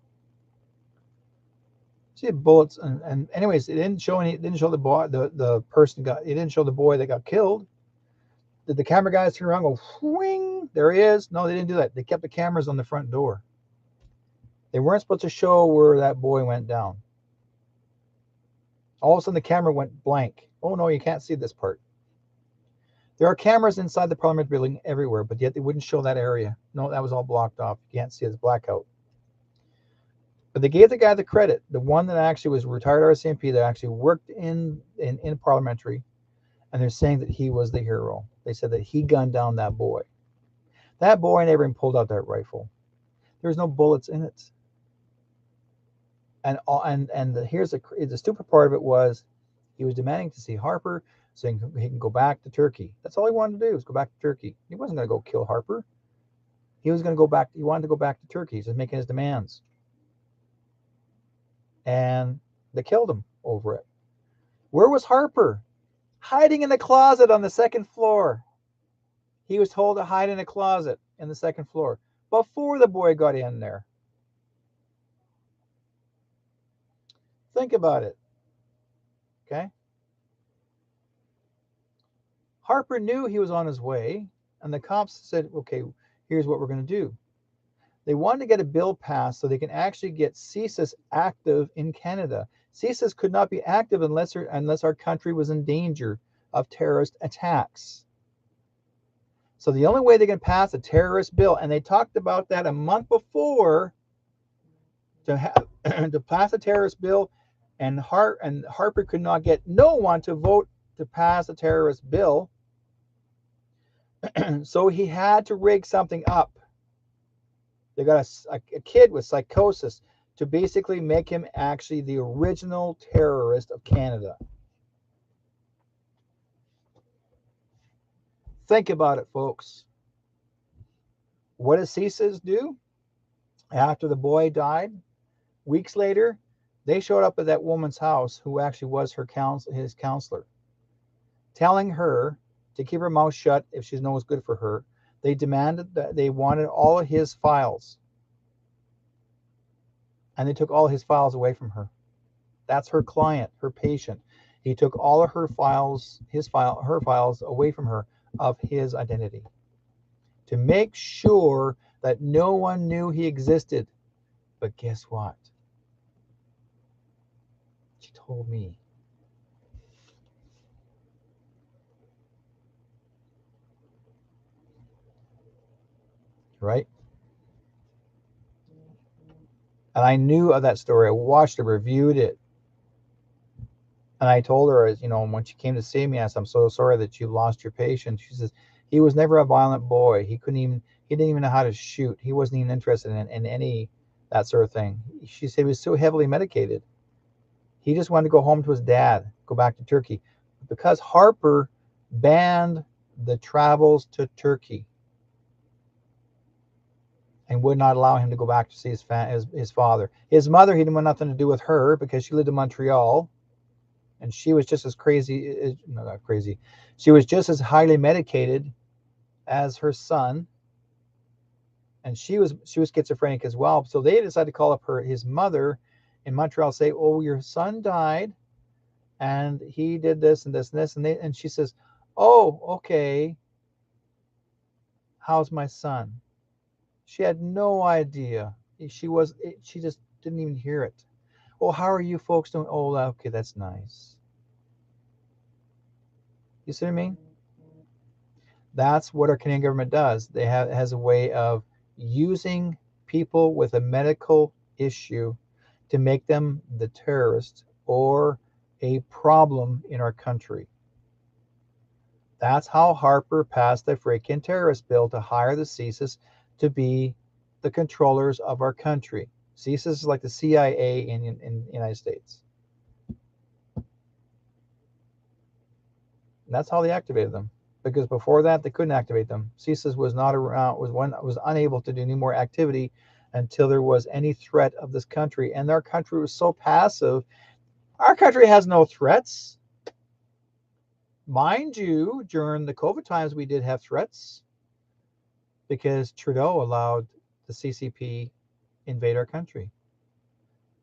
See, bullets, and anyways, it didn't show the boy, the person got. It didn't show the boy that got killed. Did the camera guys turn around and go, "Whing, there he is"? No, they didn't do that. They kept the cameras on the front door. They weren't supposed to show where that boy went down. All of a sudden, the camera went blank. Oh no, you can't see this part. There are cameras inside the Parliament building everywhere, but yet they wouldn't show that area. No, that was all blocked off. You can't see it. It's blackout. But they gave the guy the credit, the one that actually was retired RCMP that actually worked in parliamentary, and they're saying that he was the hero. They said that he gunned down that boy. That boy never even pulled out that rifle. There's no bullets in it. And here's the stupid part of it was he was demanding to see Harper so he can go back to Turkey. That's all he wanted to do, was go back to Turkey. He wasn't going to go kill Harper. He was going to go back. He wanted to go back to Turkey. He's just making his demands. And they killed him over it. Where was Harper? Hiding in the closet on the second floor. He was told to hide in a closet in the second floor before the boy got in there. Think about it. Okay? Harper knew he was on his way, and the cops said, okay, here's what we're going to do. They wanted to get a bill passed so they can actually get CSIS active in Canada. CSIS could not be active unless our country was in danger of terrorist attacks. So the only way they can pass a terrorist bill, and they talked about that a month before, to pass a terrorist bill, and Harper could not get no one to vote to pass a terrorist bill. So he had to rig something up. They got a kid with psychosis to basically make him actually the original terrorist of Canada. Think about it, folks. What does CSIS do? After the boy died, weeks later, they showed up at that woman's house, who actually was his counselor, telling her to keep her mouth shut if she knows what's good for her. They demanded that they wanted all of his files. And they took all his files away from her. That's her client, her patient. He took all of her files, her files away from her of his identity to make sure that no one knew he existed. But guess what? She told me. Right? And I knew of that story. I watched it, reviewed it. And I told her, as you know, when she came to see me, I said, I'm so sorry that you lost your patient. She says, he was never a violent boy. He didn't even know how to shoot. He wasn't even interested in any that sort of thing. She said he was so heavily medicated. He just wanted to go home to his dad, go back to Turkey. Because Harper banned the travels to Turkey and would not allow him to go back to see his father. His mother, he didn't want nothing to do with her because she lived in Montreal, and she was just as crazy. No, not crazy. She was just as highly medicated as her son, and she was schizophrenic as well. So they decided to call up his mother in Montreal, say, "Oh, your son died, and he did this and this and this," and she says, "Oh, okay. How's my son?" She had no idea. She just didn't even hear it. "Oh, how are you folks doing?" "Oh, okay, that's nice." You see what I mean? That's what our Canadian government does. Has a way of using people with a medical issue to make them the terrorist or a problem in our country. That's how Harper passed the freaking terrorist bill to hire the CSIS to be the controllers of our country. CSIS is like the CIA in the United States. And that's how they activated them. Because before that, they couldn't activate them. CSIS was not around, was unable to do any more activity until there was any threat of this country. And our country was so passive. Our country has no threats. Mind you, during the COVID times, we did have threats because Trudeau allowed the CCP invade our country.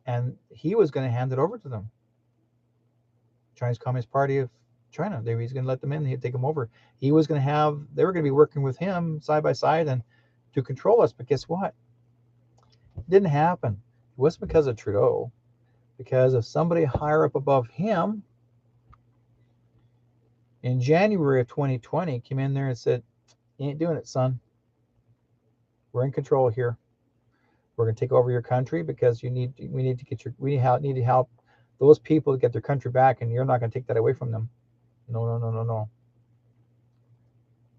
And he was going to hand it over to them. Chinese Communist Party of China. He's going to let them in. He'd take them over. They were going to be working with him side by side and to control us. But guess what? It didn't happen. It wasn't because of Trudeau. Because of somebody higher up above him in January of 2020 came in there and said, "You ain't doing it, son. We're in control here. We're going to take over your country because we need to help those people to get their country back, and you're not going to take that away from them. No, no, no, no, no."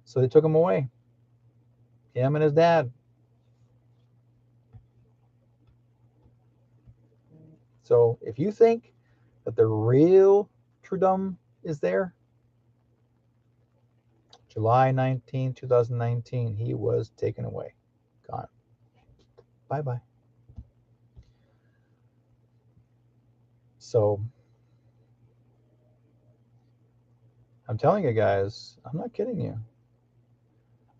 So they took him away. Him and his dad. So if you think that the real Trudeau is there, July 19, 2019, he was taken away. Gone. Bye-bye. So I'm telling you guys, I'm not kidding you.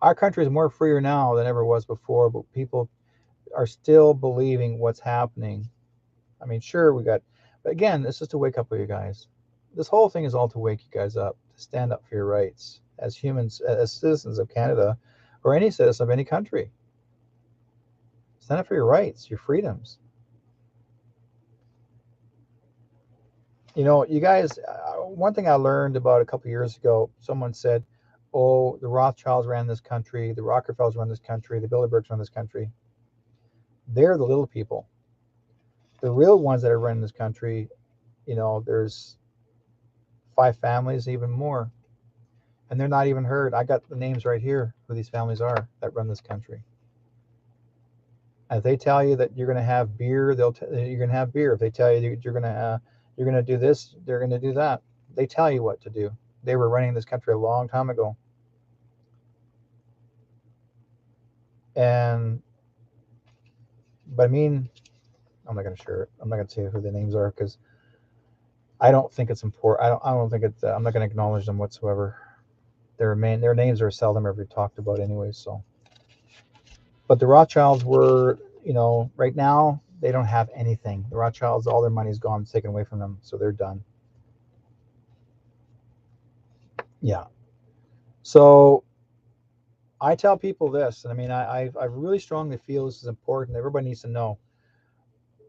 Our country is more freer now than ever was before, but people are still believing what's happening. I mean, sure, but again, this is to wake up with you guys. This whole thing is all to wake you guys up, to stand up for your rights as humans, as citizens of Canada, or any citizen of any country. Stand up for your rights, your freedoms. You know, you guys, one thing I learned about a couple years ago, someone said, "Oh, the Rothschilds ran this country, the Rockefellers run this country, the Bilderbergs run this country." They're the little people. The real ones that are running this country, there's 5 families, even more, and they're not even heard. I got the names right here who these families are that run this country. If they tell you that you're going to have beer, you're going to have beer. If they tell you that you're going to do this, they're going to do that. They tell you what to do. They were running this country a long time ago. But I mean, I'm not going to share it. I'm not going to say who the names are because I don't think it's important. I don't think it's. I'm not going to acknowledge them whatsoever. Their names are seldom ever talked about anyway. So, but the Rothschilds were, right now they don't have anything. The Rothschilds, all their money's gone, it's taken away from them, so they're done. Yeah. So I tell people this, and I mean, I really strongly feel this is important. Everybody needs to know.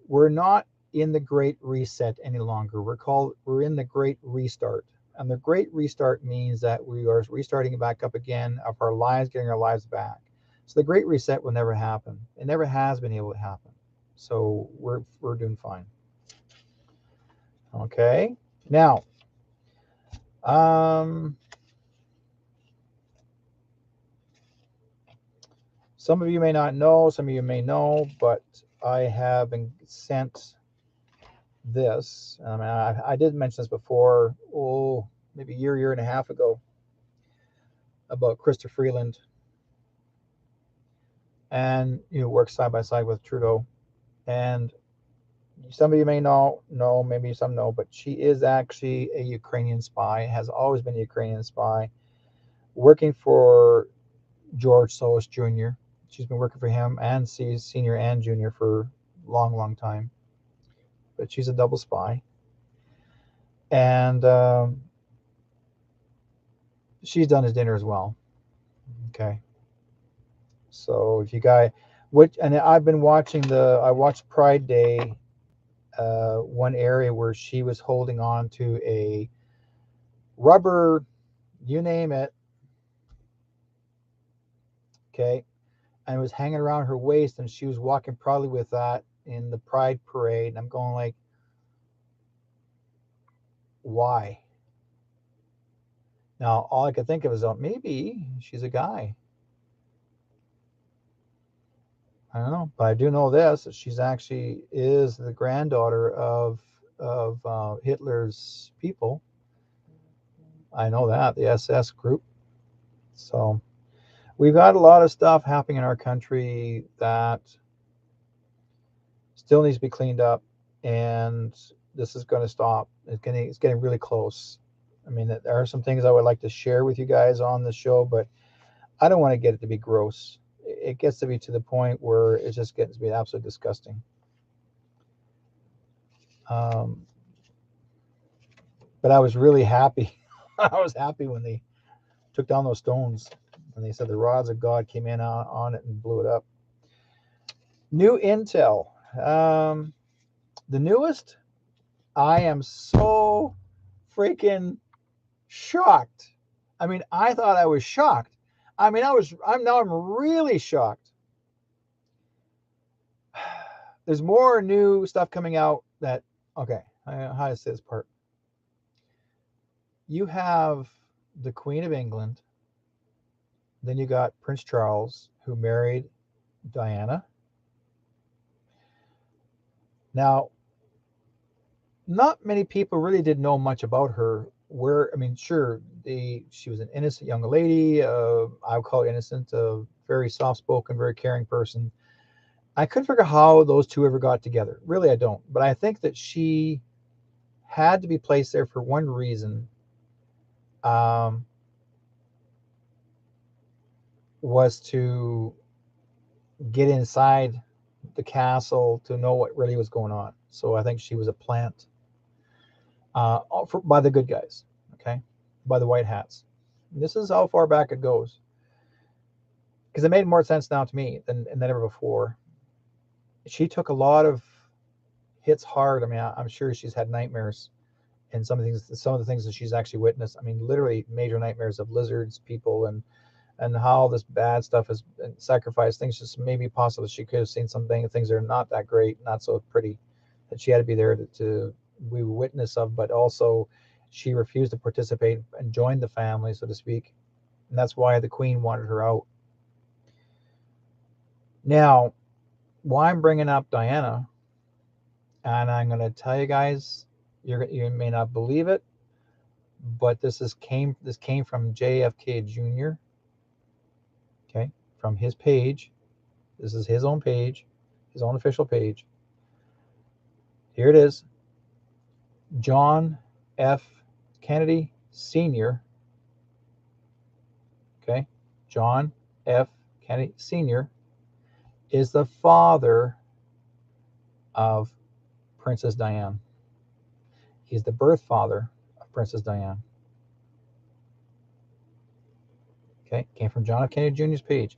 We're not in the Great Reset any longer. We're in the Great Restart. And the Great Restart means that we are restarting back up again of our lives, getting our lives back. So the Great Reset will never happen. It never has been able to happen. So we're doing fine. Okay. Now, some of you may not know, some of you may know, but I have been sent this. I mean, I did mention this before, maybe a year and a half ago, about Krista Freeland, and works side by side with Trudeau. And some of you may know, maybe some know, but she is actually a Ukrainian spy, has always been a Ukrainian spy, working for George Soros Jr. She's been working for him and senior and junior for a long time. But she's a double spy. And she's done his dinner as well. Okay. So if you guys, and I've been watching I watched Pride Day, one area where she was holding on to a rubber, you name it, okay, and it was hanging around her waist, and she was walking probably with that in the Pride Parade, and I'm going like, why? Now, all I could think of is, maybe she's a guy. I don't know, but I do know this: that she's actually is the granddaughter of Hitler's people. I know that, the SS group. So we've got a lot of stuff happening in our country that still needs to be cleaned up, and this is going to stop. It's getting really close. I mean, there are some things I would like to share with you guys on the show, but I don't want to get it to be gross. It gets to be to the point where it just gets to be absolutely disgusting. But I was really happy. I was happy when they took down those stones, and they said the rods of God came in on it and blew it up. New intel. The newest, I am so freaking shocked. I mean, I thought I was shocked. I mean, I'm really shocked. There's more new stuff coming out that, okay, how to say this part. You have the Queen of England, then you got Prince Charles, who married Diana. Now, not many people really did know much about her. I mean, sure, she was an innocent young lady. I would call her innocent, a very soft-spoken, very caring person. I couldn't figure out how those two ever got together. Really, I don't. But I think that she had to be placed there for one reason, was to get inside the castle to know what really was going on. So I think she was a plant by the good guys, okay, by the white hats. And this is how far back it goes, because it made more sense now to me than ever before. She took a lot of hits hard. I mean, I'm sure she's had nightmares, and some of the things that she's actually witnessed. I mean, literally major nightmares of lizards, people, and how this bad stuff has sacrificed things. Just maybe possible she could have seen something, things that are not that great, not so pretty, that she had to be there to be witness of, but also she refused to participate and join the family, so to speak. And that's why the Queen wanted her out. Now, why I'm bringing up Diana, and I'm going to tell you guys, you may not believe it, but this came from JFK Jr. Okay, from his page. This is his own page, his own official page. Here it is. John F. Kennedy Sr. Okay, John F. Kennedy Sr. is the father of Princess Diane. He's the birth father of Princess Diane. Okay, came from John F. Kennedy Jr.'s page.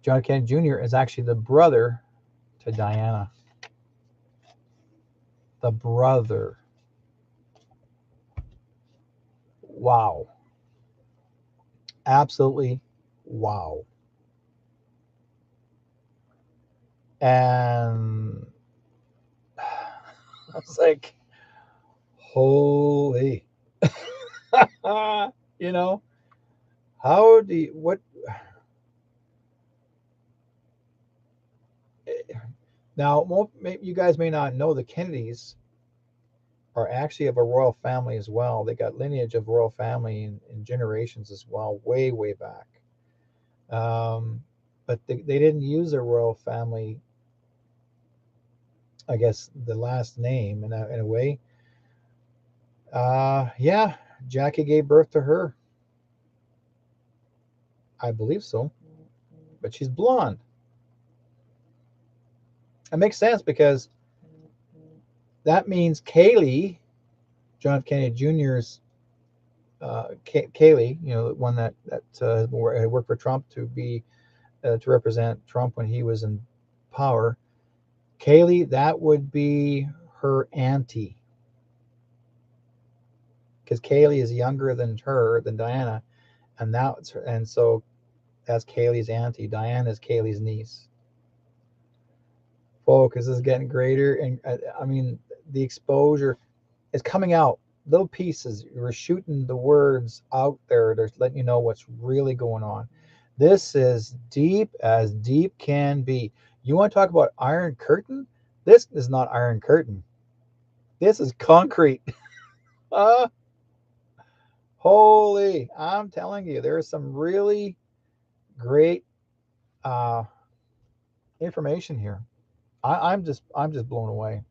John F. Kennedy Jr. is actually the brother to Diana. The brother. Wow. Absolutely wow. And I was like, Holy. You know, how do you, what, now, you guys may not know the Kennedys are actually of a royal family as well. They got lineage of royal family in generations as well, way, way back. But they didn't use their royal family, I guess, the last name in a way. Yeah, Jackie gave birth to her. I believe so. But she's blonde. It makes sense because that means Kaylee, John F. Kennedy Jr.'s Kaylee, the one that had worked for Trump to represent Trump when he was in power. Kaylee, that would be her auntie, because Kaylee is younger than Diana, and so that's Kaylee's auntie. Diana is Kaylee's niece. Focus is getting greater, and I mean the exposure is coming out. Little pieces. We're shooting the words out there. They're letting you know what's really going on. This is deep as deep can be. You want to talk about Iron Curtain? This is not Iron Curtain. This is concrete. uh, Holy, I'm telling you, there is some really great uh, information here. I'm just blown away.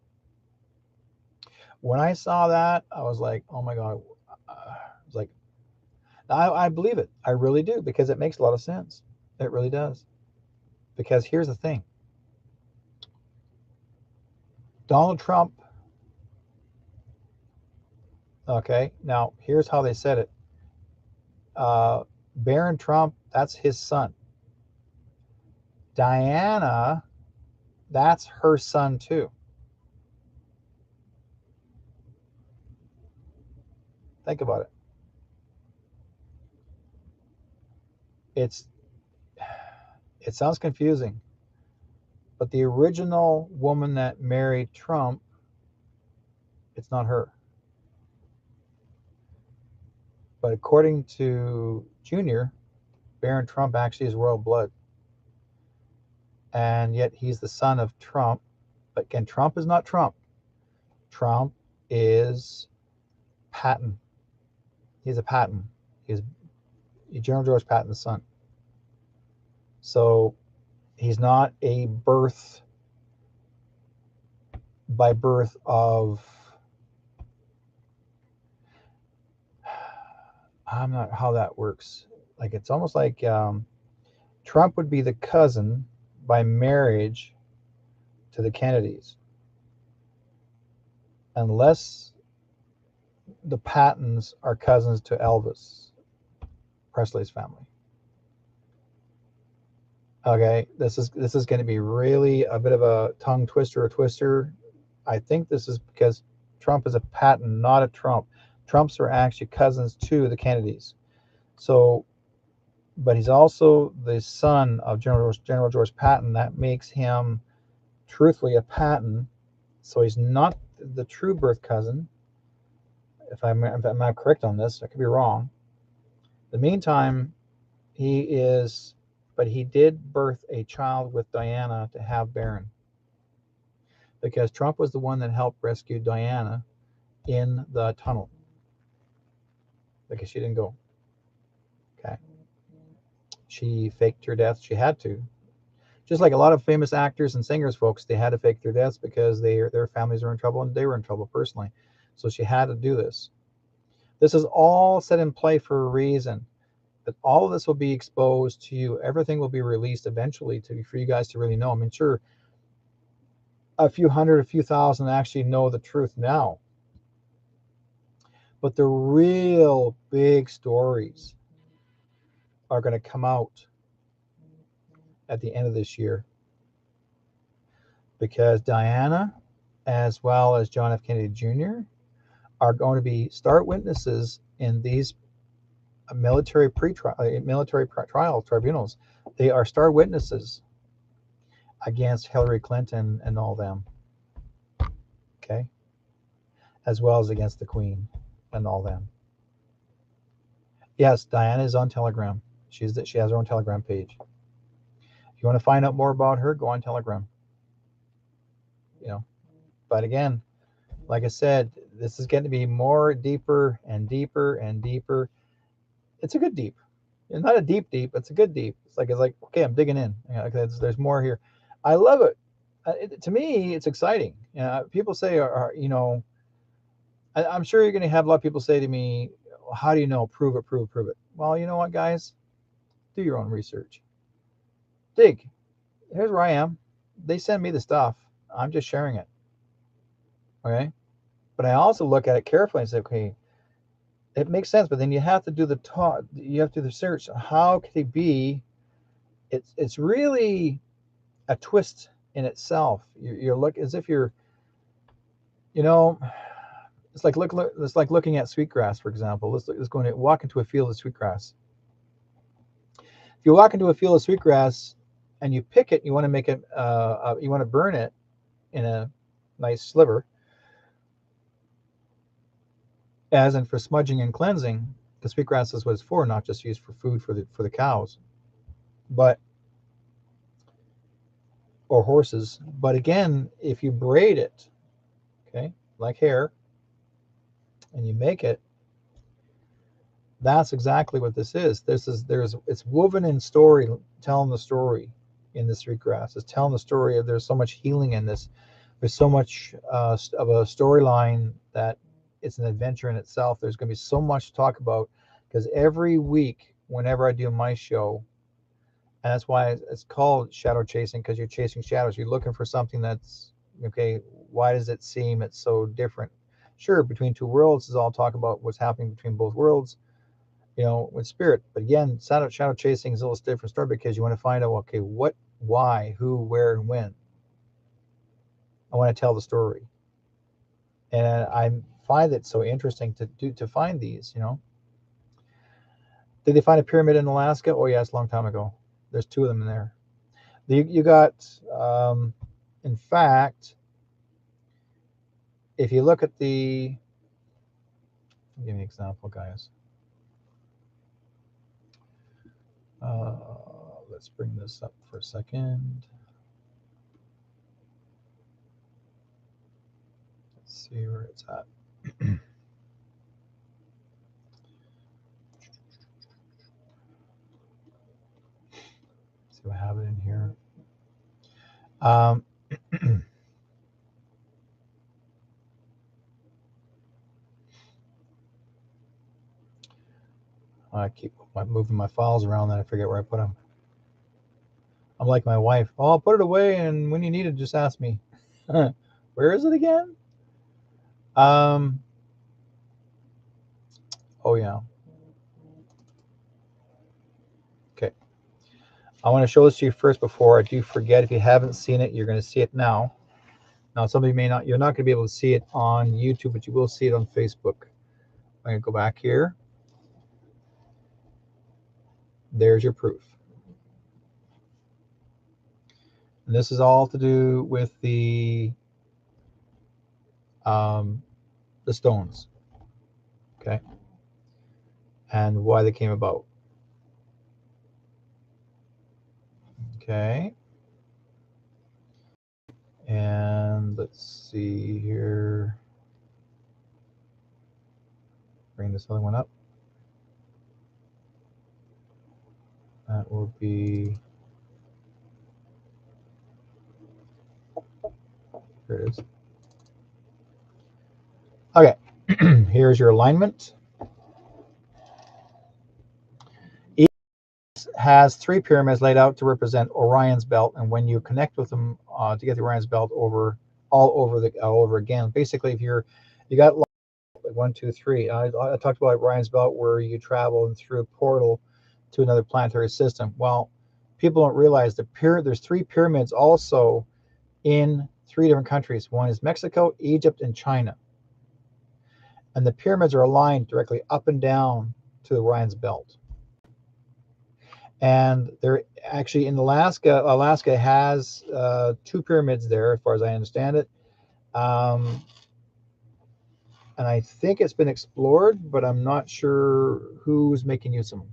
When I saw that, I was like, oh my God. I was like, I believe it. I really do, because it makes a lot of sense. It really does. Because here's the thing. Donald Trump, okay, now here's how they said it. Barron Trump, that's his son. Diana, that's her son too. Think about it. It's it sounds confusing, but the original woman that married Trump, it's not her. But according to Junior, Barron Trump actually is royal blood. And yet he's the son of Trump. But again, Trump is not Trump. Trump is Patton. He's a Patton. He's General George Patton's son. So he's not a by birth of, I'm not how that works. Like, it's almost like Trump would be the cousin by marriage to the Kennedys, unless the Pattons are cousins to Elvis Presley's family. Okay, this is going to be really a bit of a tongue twister. I think this is because Trump is a Patton, not a Trump. Trumps are actually cousins to the Kennedys. So, but he's also the son of General George Patton. That makes him, truthfully, a Patton. So he's not the true birth cousin. If I'm not correct on this, I could be wrong. In the meantime, but he did birth a child with Diana to have Barron, because Trump was the one that helped rescue Diana in the tunnel, because she didn't go. Okay. She faked her death. She had to. Just like a lot of famous actors and singers, folks, they had to fake their deaths because their families were in trouble and they were in trouble personally. So she had to do this. This is all set in play for a reason. That all of this will be exposed to you. Everything will be released eventually for you guys to really know. I mean, sure, a few hundred, a few thousand actually know the truth now. But the real big stories are going to come out at the end of this year. Because Diana, as well as John F. Kennedy Jr., are going to be star witnesses in these military trial tribunals. They are star witnesses against Hillary Clinton and all them. Okay? as well as against the Queen and all them. Yes, Diana is on Telegram. She has her own Telegram page. If you want to find out more about her, go on Telegram. You know, but again, like I said, this is getting to be more deeper and deeper and deeper. It's a good deep. It's not a deep, it's a good deep. It's like okay, I'm digging in. You know, there's more here. I love it. To me, it's exciting. You know, people say, you know, I'm sure you're going to have a lot of people say to me, "How do you know? Prove it, prove it, prove it." Well, you know what, guys? Do your own research. Dig. Here's where I am. They send me the stuff. I'm just sharing it. Okay. But I also look at it carefully and say, okay, it makes sense. But then you have to do the talk. You have to do the search. How could it be? It's really a twist in itself. You're look as if you're, you know, it's like it's like looking at sweetgrass, for example. Let's go and walk into a field of sweetgrass. If you walk into a field of sweetgrass and you pick it, you want to make it, you want to burn it in a nice sliver, as in for smudging and cleansing. The sweetgrass is what it's for, not just used for food for the cows, but or horses. But again, if you braid it, okay, like hair, and you make it, that's exactly what this is. It's woven in story, telling the story in this sweetgrass. It's telling the story of there's so much healing in this. There's so much of a storyline that it's an adventure in itself. There's going to be so much to talk about because every week, whenever I do my show, and that's why it's called shadow chasing, because you're chasing shadows. You're looking for something that's okay. Why does it seem it's so different? Sure, between two worlds is all talk about what's happening between both worlds, you know, with spirit. But again, shadow chasing is a little different story because you want to find out, okay, what, why, who, where, and when. I want to tell the story, and I find it so interesting to find these. You know, did they find a pyramid in Alaska? Oh yes, a long time ago. There's two of them in there. You got, in fact, if you look at the, give me an example, guys. Let's bring this up for a second. Let's see where it's at. See if I have it in here. I keep moving my files around, then I forget where I put them. I'm like my wife. Oh, I'll put it away, and when you need it, just ask me. Where is it again? Oh yeah. Okay. I want to show this to you first before I do forget. If you haven't seen it, you're going to see it now. Now, some of you may not. You're not going to be able to see it on YouTube, but you will see it on Facebook. I'm going to go back here. There's your proof. And this is all to do with the stones, okay, and why they came about. Okay, and let's see here. Bring this other one up. That will be, here it is. Okay, here's your alignment. Each has three pyramids laid out to represent Orion's belt, and when you connect with them to get the Orion's belt all over again. Basically, if you got like 1, 2, 3. I talked about Orion's belt where you travel and through a portal to another planetary system. Well, people don't realize there's three pyramids also in 3 different countries. One is Mexico, Egypt, and China. And the pyramids are aligned directly up and down to the Orion's belt. And they're actually in Alaska. Alaska has 2 pyramids there, as far as I understand it. and I think it's been explored, but I'm not sure who's making use of them.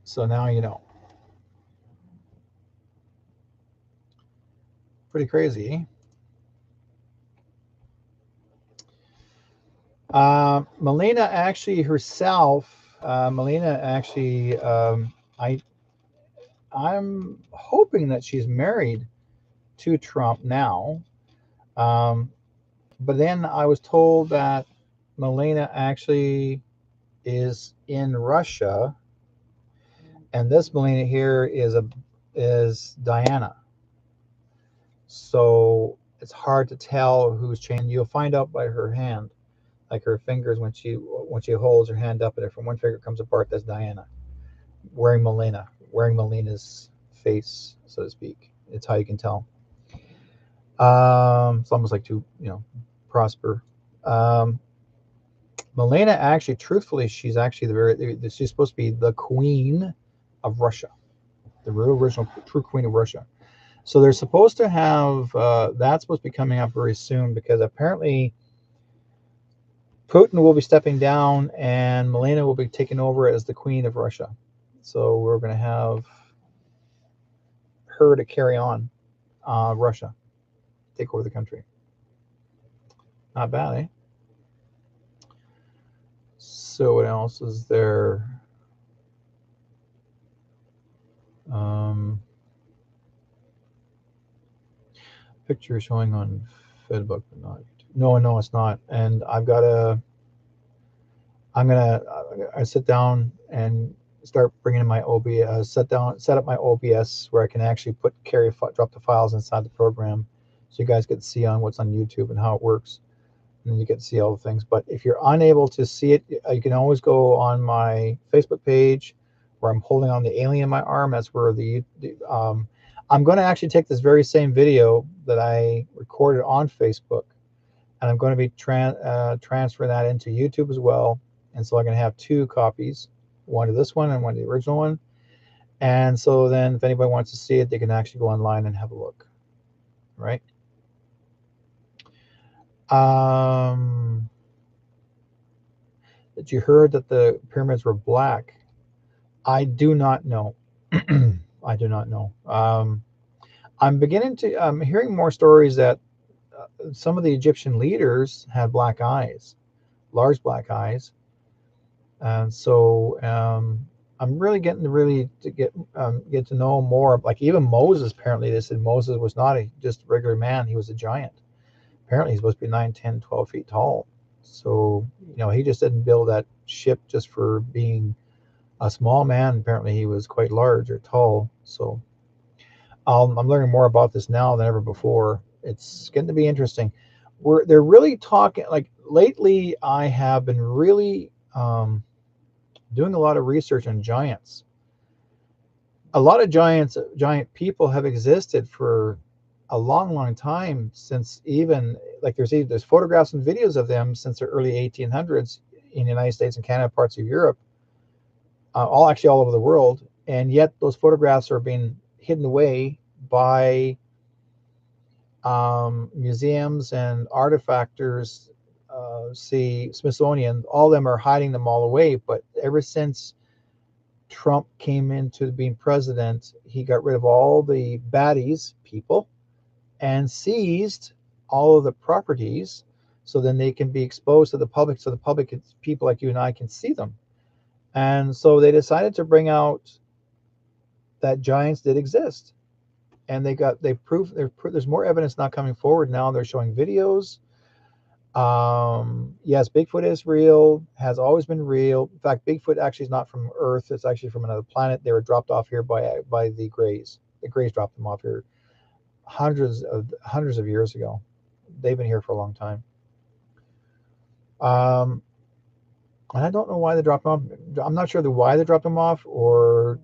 So now you know. Pretty crazy, eh? Melina actually herself, Melina actually, I I'm hoping that she's married to Trump now. Um, but then I was told that Melina actually is in Russia, and this Melina here is Diana. So it's hard to tell who's changing. You'll find out by her hand, like her fingers when she holds her hand up, and if from one finger comes apart, that's Diana wearing Melina's face, so to speak. It's how you can tell. It's almost like to prosper. Um, Melina actually, truthfully, she's actually she's supposed to be the queen of Russia, the real original true queen of Russia. So they're supposed to have that's supposed to be coming up very soon because apparently Putin will be stepping down and Melina will be taking over as the queen of Russia. So we're going to have her to carry on Russia, take over the country. Not bad, eh? So what else is there? Um, Picture showing on Facebook, but not YouTube. No, no, it's not. And I'm gonna, I sit down and start bringing in my OBS, set up my OBS where I can actually drop the files inside the program, so you guys get to see on what's on YouTube and how it works, and then you get to see all the things. But if you're unable to see it, you can always go on my Facebook page where I'm holding on the alien in my arm. That's where I'm going to actually take this very same video that I recorded on Facebook, and I'm going to be transferring that into YouTube as well. And so I'm going to have two copies, one of this one and one of the original one. And so then if anybody wants to see it, they can actually go online and have a look, right? That you heard that the pyramids were black. I do not know. I do not know. I'm hearing more stories that some of the Egyptian leaders had black eyes, large black eyes. And so I'm really getting to get to know more. Like even Moses, apparently they said Moses was not just a regular man; he was a giant. Apparently he's supposed to be 9, 10, 12 feet tall. So he just didn't build that ship just for being a small man. Apparently he was quite large or tall. So I'm learning more about this now than ever before. It's going to be interesting. They're really talking like lately. I have been really doing a lot of research on giants. A lot of giant people have existed for a long, long time, since even like there's photographs and videos of them since the early 1800s in the United States and Canada, parts of Europe, all over the world, and yet those photographs are being hidden away by museums and artifactors. See, Smithsonian, all of them are hiding them all away. But ever since Trump came into being president, he got rid of all the baddies people and seized all of the properties, so then they can be exposed to the public, so the public, people like you and I, can see them. And so they decided to bring out that giants did exist, and they proved there's more evidence now coming forward. Now they're showing videos. Yes, Bigfoot is real, has always been real. In fact, Bigfoot actually is not from Earth. It's actually from another planet. They were dropped off here by the Greys. The Greys dropped them off here hundreds of years ago. They've been here for a long time. And I don't know why they dropped them off. I'm not sure why they dropped them off, or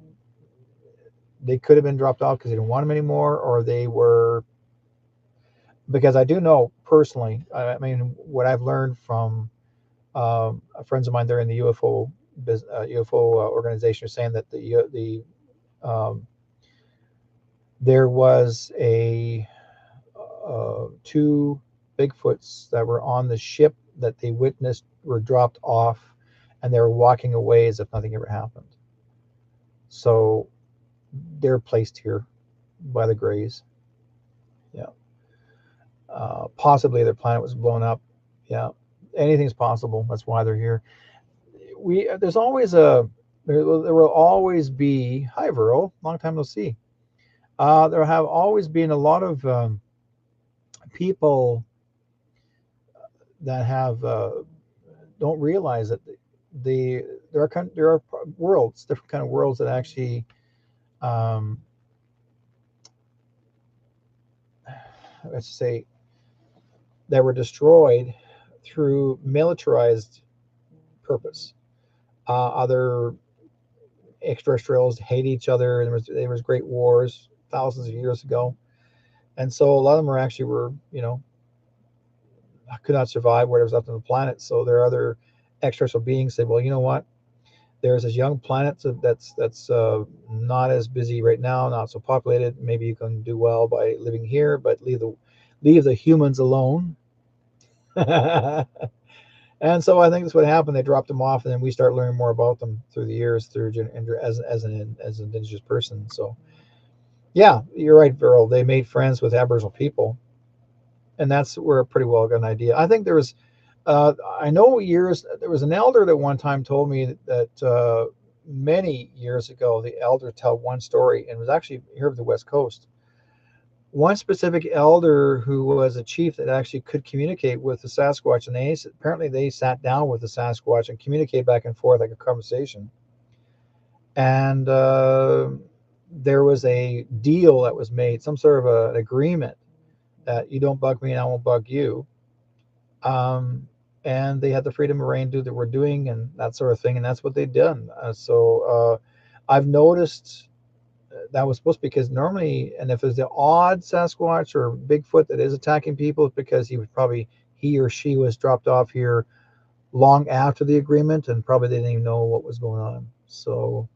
they could have been dropped off because they didn't want them anymore, or they were, because I do know personally, I mean, what I've learned from friends of mine, they're in the UFO organization, are saying that the um, There was two Bigfoots that were on the ship that they witnessed were dropped off, and they were walking away as if nothing ever happened. So they're placed here by the Greys. Yeah. Possibly their planet was blown up. Yeah. Anything's possible. That's why they're here. There's always there will always be. Hi, Verl. Long time no see. There have always been a lot of people that have don't realize that there are worlds, different kind of worlds that actually um, let's say that were destroyed through militarized purpose. Other extraterrestrials hate each other. There was great wars thousands of years ago, and so a lot of them were could not survive whatever's left on the planet. So there are other extraterrestrial beings say, well, you know what? There's this young planet that's not as busy right now, not so populated. Maybe you can do well by living here, but leave the humans alone. And so I think that's what happened. They dropped them off, and then we start learning more about them through the years, as an indigenous person. So yeah, you're right, Viral. They made friends with Aboriginal people, and that's where a pretty well got an idea. I think I know there was an elder that one time told me that many years ago, the elder told one story, and it was actually here of the West Coast. One specific elder who was a chief that actually could communicate with the Sasquatch, and apparently they sat down with the Sasquatch and communicate back and forth like a conversation. And there was a deal that was made, some sort of an agreement that you don't bug me and I won't bug you. Um, and they had the freedom of reign, do what they were doing, and that sort of thing, and that's what they'd done. I've noticed that was supposed to be because normally, and if it's the odd Sasquatch or Bigfoot that is attacking people, it's because he or she was dropped off here long after the agreement, and probably they didn't even know what was going on. So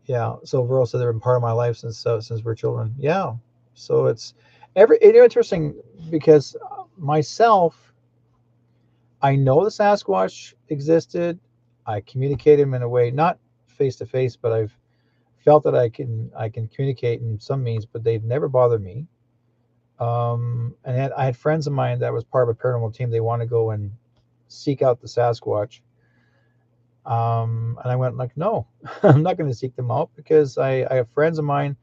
yeah, so Verl said they've been part of my life since we're children. Yeah, so it's interesting because myself, I know the Sasquatch existed. I communicate him in a way, not face to face, but I've felt that I can communicate in some means, but they've never bothered me. And I had friends of mine that was part of a paranormal team. They want to go and seek out the Sasquatch. And I went like, no, I'm not going to seek them out because I have friends of mine.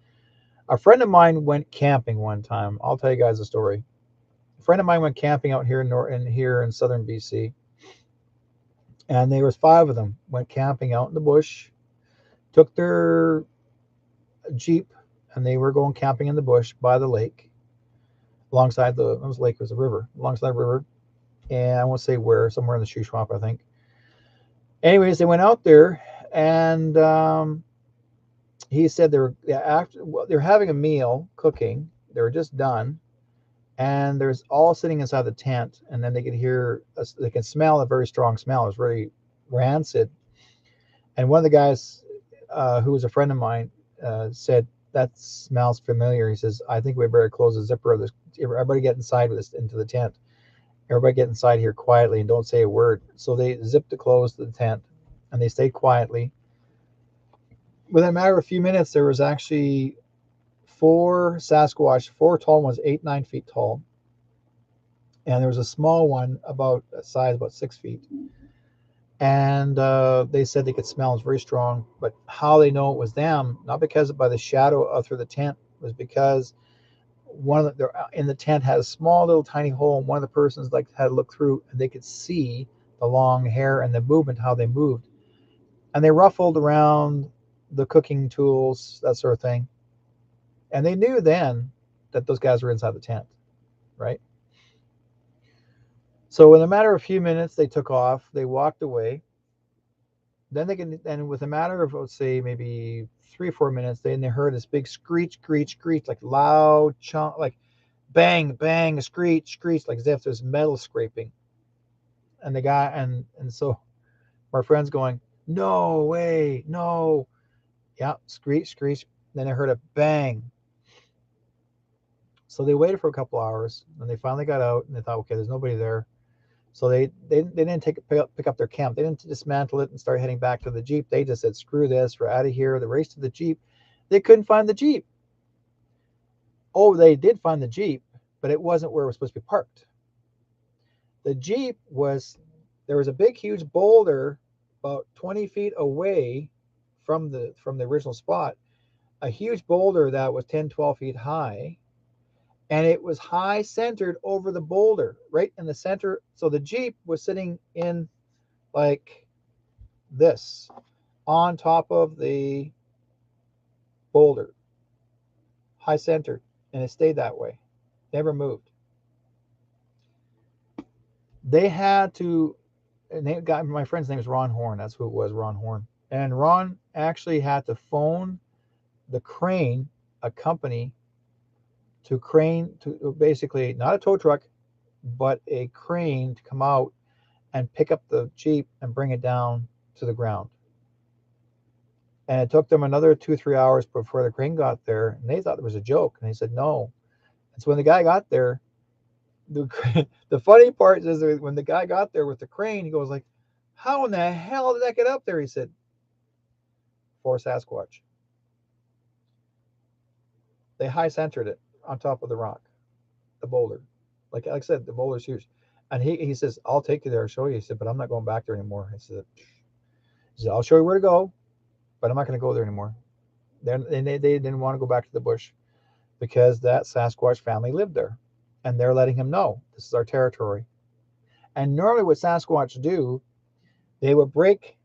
A friend of mine went camping one time. I'll tell you guys a story. A friend of mine went camping out here in southern BC, and there was five of them. Went camping out in the bush, took their jeep, and they were going camping in the bush by the lake, alongside it was a lake, it was a river, alongside the river, and I won't say where, somewhere in the Shuswap, I think. Anyways, they went out there, and he said they're having a meal, cooking. They were just done, and there's all sitting inside the tent, and then they can smell a very strong smell. It was really rancid. And one of the guys, who was a friend of mine, said that smells familiar. He says, I think we better close the zipper of this. Everybody get inside with this into the tent. Everybody get inside here quietly and don't say a word. So they zipped it closed to the tent, and they stayed quietly. Within a matter of a few minutes, there was actually four Sasquatch, four tall ones, 8-9 feet tall, and there was a small one about a size about 6 feet. And they said they could smell it was very strong, but how they know it was them, not because by the shadow through the tent, was because in the tent had a small little tiny hole, and one of the persons like had to look through, and they could see the long hair and the movement, how they moved, and they ruffled around the cooking tools, that sort of thing, and they knew then that those guys were inside the tent, right? So in a matter of a few minutes, they took off. They walked away. And with a matter of, let's say, maybe 3 or 4 minutes, they heard this big screech, screech, screech, like loud chunk, like bang, bang, screech, screech, like as if there's metal scraping. And the guy, and so my friend's going, no way, no. Yeah, screech, screech. Then I heard a bang. So they waited for a couple hours, and they finally got out, and they thought, okay, there's nobody there. So they didn't pick up their camp. They didn't dismantle it and start heading back to the Jeep. They just said, screw this, we're out of here. They raced to the Jeep. They couldn't find the Jeep. Oh, they did find the Jeep, but it wasn't where it was supposed to be parked. The Jeep was, there was a big, huge boulder about 20 feet away from the original spot, a huge boulder that was 10, 12 feet high, and it was high centered over the boulder, right in the center. So the Jeep was sitting in like this, on top of the boulder, high centered, and it stayed that way, never moved. They had to, my friend's name is Ron Horn, that's who it was, Ron Horn. And Ron actually had to phone the crane, a company, to basically, not a tow truck, but a crane to come out and pick up the Jeep and bring it down to the ground. And it took them another 2-3 hours before the crane got there, and they thought it was a joke, and they said no. And so when the guy got there, the funny part is that when the guy got there with the crane, he goes like, how in the hell did that get up there? He said, for Sasquatch. They high centered it on top of the rock, the boulder. Like I said, the boulder's huge. And he says, I'll take you there, I'll show you. He said, but I'm not going back there anymore. He said, I'll show you where to go, but I'm not going to go there anymore. They didn't want to go back to the bush because that Sasquatch family lived there. And they're letting him know, this is our territory. And normally what Sasquatch do, they would break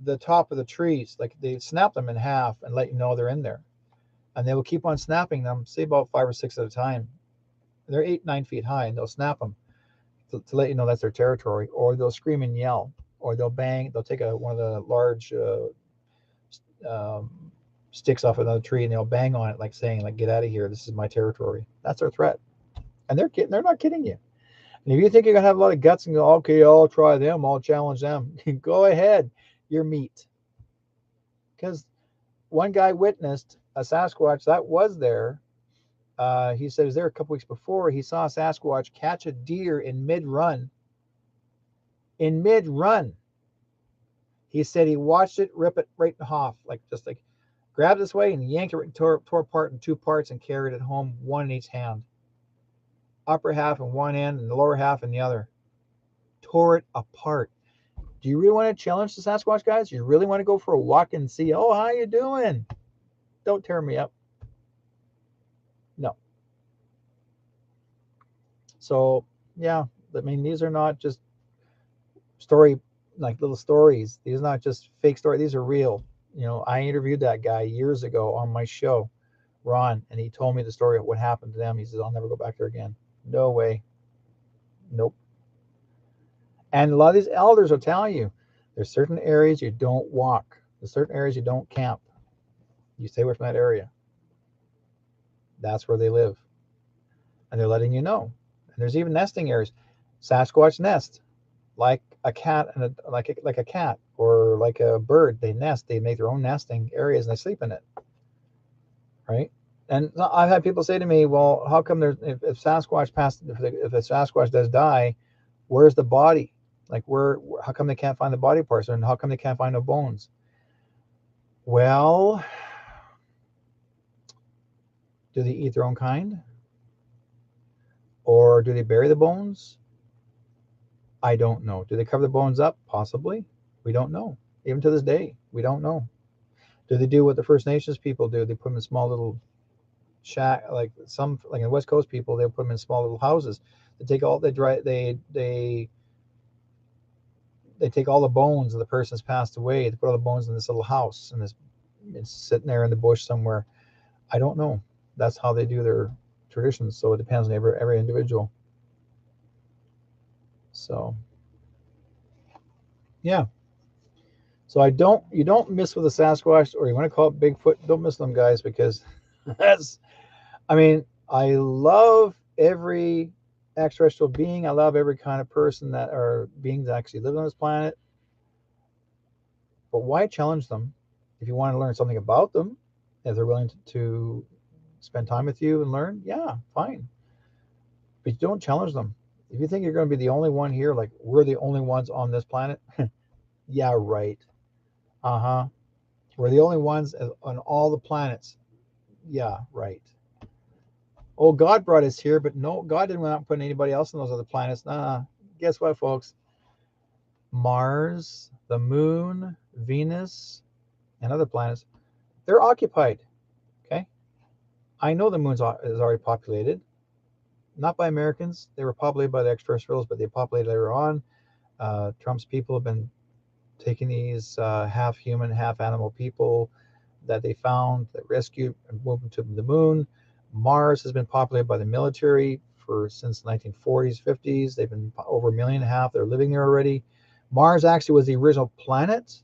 the top of the trees, like they snap them in half and let you know they're in there. And they will keep on snapping them, say about 5 or 6 at a time. They're 8, 9 feet high, and they'll snap them to let you know that's their territory. Or they'll scream and yell, or they'll bang. They'll take one of the large sticks off another tree, and they'll bang on it, like saying, like, "Get out of here! This is my territory." That's their threat, and they're not kidding you. And if you think you're gonna have a lot of guts and go, "Okay, I'll try them, I'll challenge them," go ahead, you're meat. Because one guy witnessed a Sasquatch that was there. He said he was there a couple weeks before. He saw a Sasquatch catch a deer in mid-run. In mid-run, he said he watched it rip it right in half, like just like grabbed this way and yanked it and tore apart in 2 parts and carried it home, one in each hand. Upper half in one end and the lower half in the other. Tore it apart. Do you really want to challenge the Sasquatch, guys? You really want to go for a walk and see, oh, how you doing? Don't tear me up. No. So, yeah, I mean, these are not just little stories. These are not just fake stories. These are real. You know, I interviewed that guy years ago on my show, Ron, and he told me the story of what happened to them. He says, I'll never go back there again. No way. Nope. And a lot of these elders will tell you, there's certain areas you don't walk. There's certain areas you don't camp. You stay away from that area. That's where they live. And they're letting you know. And there's even nesting areas. Sasquatch nest, like a cat and like a cat or like a bird. They nest. They make their own nesting areas and they sleep in it. Right? And I've had people say to me, well, how come if a Sasquatch does die, where's the body? Like how come they can't find the body parts, and how come they can't find no bones? Well, do they eat their own kind? Or do they bury the bones? I don't know. Do they cover the bones up? Possibly. We don't know. Even to this day, we don't know. Do they do what the First Nations people do? They put them in small little shack, like the West Coast people, they'll put them in small little houses. They take all they take all the bones of the person's passed away. They put all the bones in this little house, and it's sitting there in the bush somewhere. I don't know. That's how they do their traditions. So it depends on every individual. So yeah. So you don't miss with a Sasquatch, or you want to call it Bigfoot. Don't miss them, guys, because I love every extraterrestrial being. I love every kind of person that are beings that actually live on this planet. But why challenge them if you want to learn something about them, if they're willing to spend time with you and learn, yeah, fine. But you don't challenge them. If you think you're going to be the only one here, like we're the only ones on this planet, yeah, right. Uh-huh. We're the only ones on all the planets. Yeah, right. Oh, God brought us here, but no, God didn't want to put anybody else on those other planets. Nah, guess what, folks? Mars, the moon, Venus, and other planets, they're occupied. Okay? I know the moon is already populated. Not by Americans. They were populated by the extraterrestrials, but they populated later on. Trump's people have been taking these half human, half animal people that they found, that rescued, and moved them to the moon. Mars has been populated by the military since the 1940s, 50s. They've been over 1.5 million. They're living there already. Mars actually was the original planet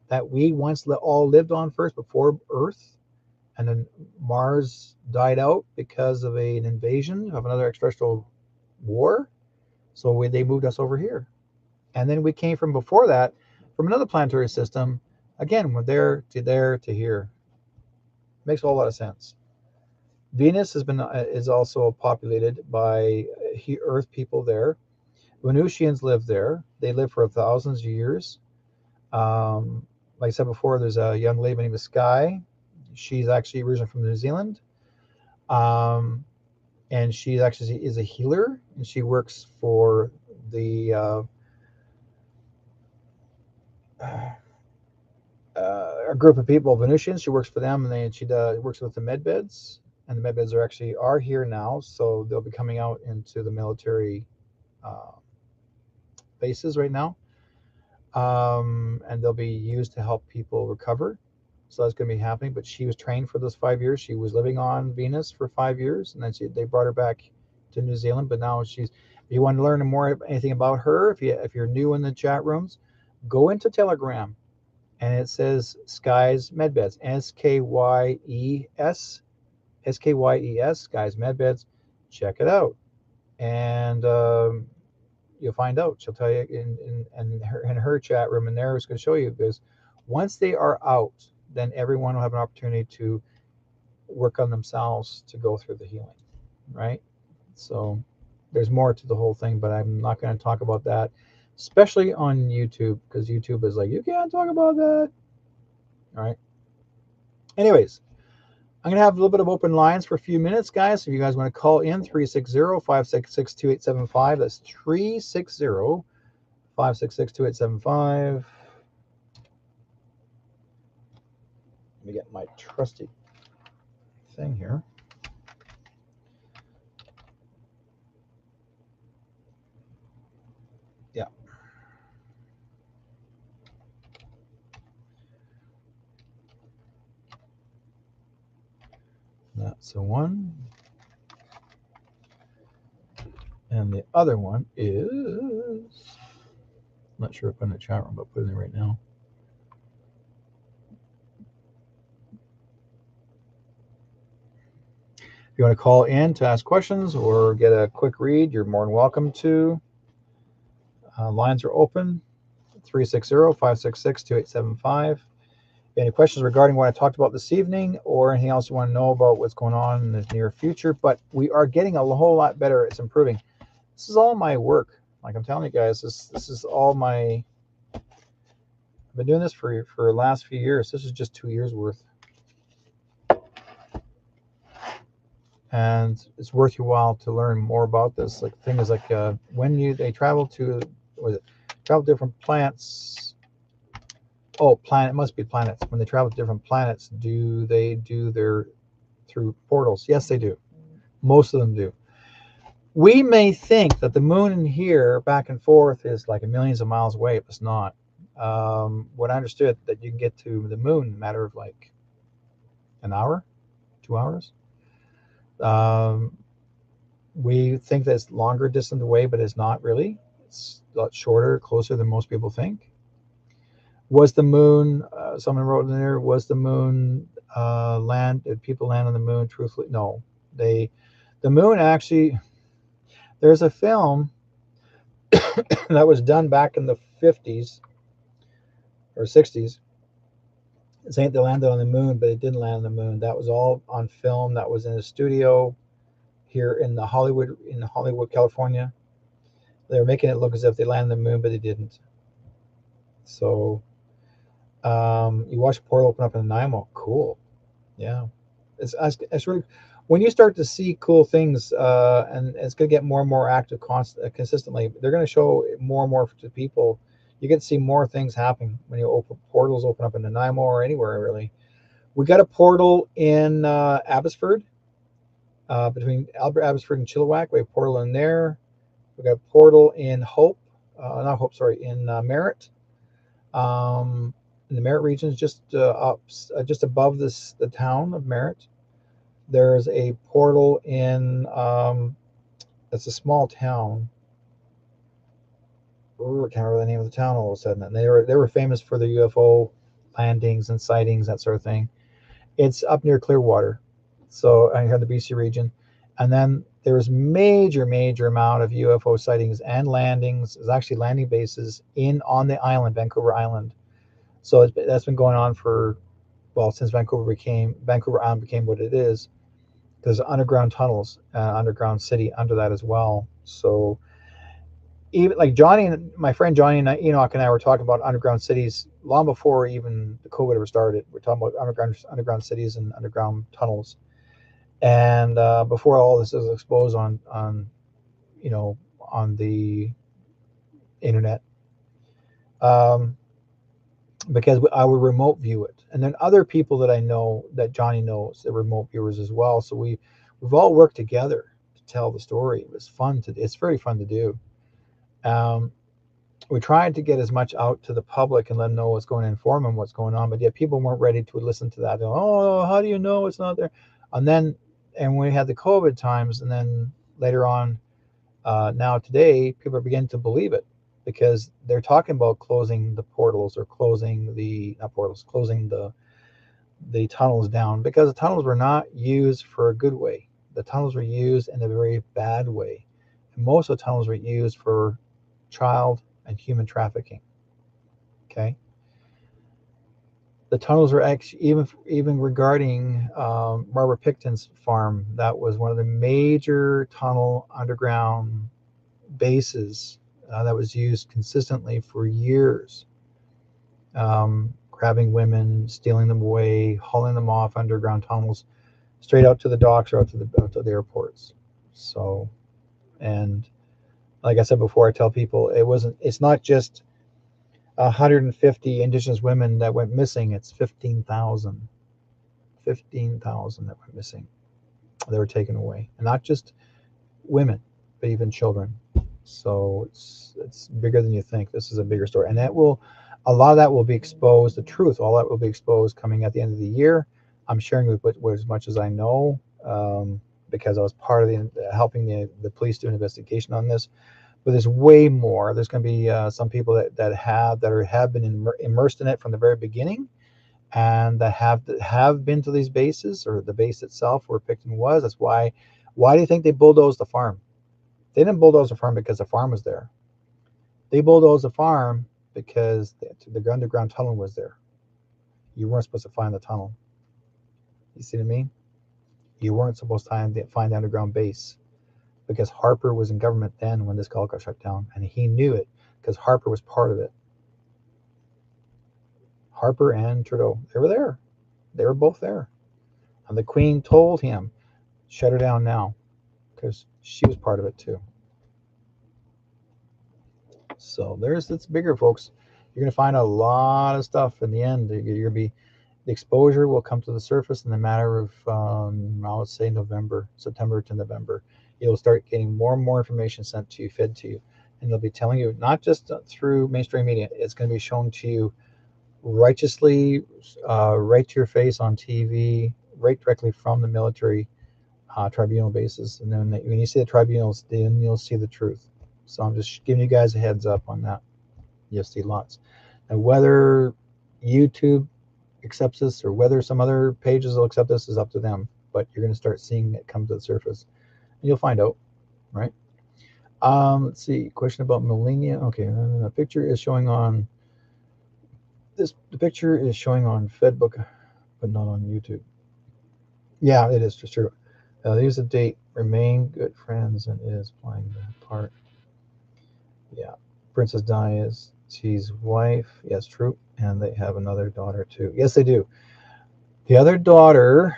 that we once all lived on first before Earth. And then Mars died out because of an invasion of another extraterrestrial war. So they moved us over here. And then we came from before that, from another planetary system. Again, we're there to here. Makes a whole lot of sense. Venus is also populated by Earth people there. Venusians live there. They live for thousands of years. Like I said before, there's a young lady named Sky. She's actually originally from New Zealand. And she actually is a healer, and she works for the a group of people, Venusians. She works for them, and then she works with the med beds, and the med beds are here now, so they'll be coming out into the military bases right now, and they'll be used to help people recover. So that's going to be happening. But she was trained for those 5 years. She was living on Venus for 5 years, and then they brought her back to New Zealand. But now If you want to learn more anything about her, if you're new in the chat rooms, go into Telegram, and it says Sky's Medbeds, SKYES, Sky's Medbeds. Check it out, and you'll find out. She'll tell you in her chat room, and there it's going to show you, because once they are out, then everyone will have an opportunity to work on themselves to go through the healing, right? So there's more to the whole thing, but I'm not going to talk about that, especially on YouTube, because YouTube is like, you can't talk about that. All right. Anyways, I'm going to have a little bit of open lines for a few minutes, guys. If you guys want to call in, 360-566-2875. That's 360-566-2875. Let me get my trusty thing here. Yeah. That's the one. And the other one is, I'm not sure if I'm in the chat room, but put it in right now. If you want to call in to ask questions or get a quick read, you're more than welcome to. Lines are open, 360-566-2875. Any questions regarding what I talked about this evening, or anything else you want to know about what's going on in the near future? But we are getting a whole lot better. It's improving. This is all my work. Like I'm telling you guys, this is all my. I've been doing this for the last few years. This is just 2 years worth, and it's worth your while to learn more about this. Like things like when they travel to different plants. Oh, it must be planets. When they travel to different planets, do they do through portals? Yes, they do. Most of them do. We may think that the moon in here back and forth is like millions of miles away, but it's not. What I understood, that you can get to the moon in a matter of like an hour, 2 hours. We think that it's longer distance away, but it's not really. It's a lot shorter, closer than most people think. Was the moon, someone wrote in there, was the moon land? Did people land on the moon? Truthfully, no. The moon actually, there's a film that was done back in the 50s or 60s, saying they landed on the moon, but it didn't land on the moon. That was all on film. That was in a studio here in Hollywood, California. They were making it look as if they landed on the moon, but they didn't. So you watch a portal open up in Nanaimo. Cool. Yeah. It's really when you start to see cool things, and it's going to get more and more active consistently. They're going to show more and more to people. You get to see more things happening when you open portals open up in Nanaimo or anywhere really. We got a portal in Abbotsford, between Albert Abbotsford and Chilliwack. We have a portal in there. We got a portal in Hope, not Hope, sorry, in Merritt. In the Merritt regions, just above the town of Merritt. There's a portal in it's a small town. Ooh, I can't remember the name of the town all of a sudden. And they were famous for the UFO landings and sightings, that sort of thing. It's up near Clearwater, so here in the BC region. And then there's major amount of UFO sightings and landings. There's actually landing bases on the island, Vancouver Island. So that's been going on for, well, since Vancouver Island became what it is. There's underground tunnels, underground city under that as well. So even like Johnny and my friend Johnny and Enoch and I were talking about underground cities long before even the COVID ever started. We're talking about underground cities and underground tunnels, and before all this is exposed on the internet, um, because I would remote view it, and then other people that I know that Johnny knows, they're remote viewers as well. So we've all worked together to tell the story. It's very fun to do. Um, we tried to get as much out to the public and let them know what's going on, inform them what's going on, but yet people weren't ready to listen to that. They're like, oh, how do you know it's not there? And we had the COVID times, and then later on, now today, people are beginning to believe it because they're talking about closing the portals or closing the not portals, closing the tunnels down, because the tunnels were not used for a good way. The tunnels were used in a very bad way, and most of the tunnels were used for child and human trafficking. Okay, the tunnels were actually even regarding Barbara Picton's farm. That was one of the major tunnel underground bases that was used consistently for years. Grabbing women, stealing them away, hauling them off underground tunnels, straight out to the docks or out to the airports. So, and like I said before, I tell people it's not just 150 Indigenous women that went missing. It's 15,000. 15,000 that went missing. They were taken away, and not just women, but even children. So it's bigger than you think. This is a bigger story, and a lot of that will be exposed. The truth, all that will be exposed coming at the end of the year. I'm sharing with as much as I know, because I was part of helping the police do an investigation on this. But there's way more. There's going to be some people that have been immersed in it from the very beginning, and that have been to these bases or the base itself where Picton was. That's why. Why do you think they bulldozed the farm? They didn't bulldoze the farm because the farm was there. They bulldozed the farm because the underground tunnel was there. You weren't supposed to find the tunnel. You see what I mean? You weren't supposed to find the underground base because Harper was in government then when this all got shut down, and he knew it because Harper was part of it. Harper and Trudeau, they were there. They were both there. And the Queen told him, shut her down now, because she was part of it too. So it's bigger, folks. You're gonna find a lot of stuff in the end. The exposure will come to the surface in the matter of I would say September to November. You'll start getting more and more information sent to you, fed to you, and they'll be telling you not just through mainstream media. It's going to be shown to you righteously, right to your face on TV, right directly from the military tribunal bases. And then when you see the tribunals, then you'll see the truth. So I'm just giving you guys a heads up on that. You'll see lots. And whether YouTube accepts this or whether some other pages will accept this is up to them. But you're going to start seeing it come to the surface. And you'll find out, right? Let's see. Question about Melania. Okay, the picture is showing on The picture is showing on Facebook, but not on YouTube. Yeah, it is just true. Here's the date. Remain good friends and is playing the part. Yeah. Princess Di is she's wife. Yes, true. And they have another daughter too. Yes, they do. The other daughter,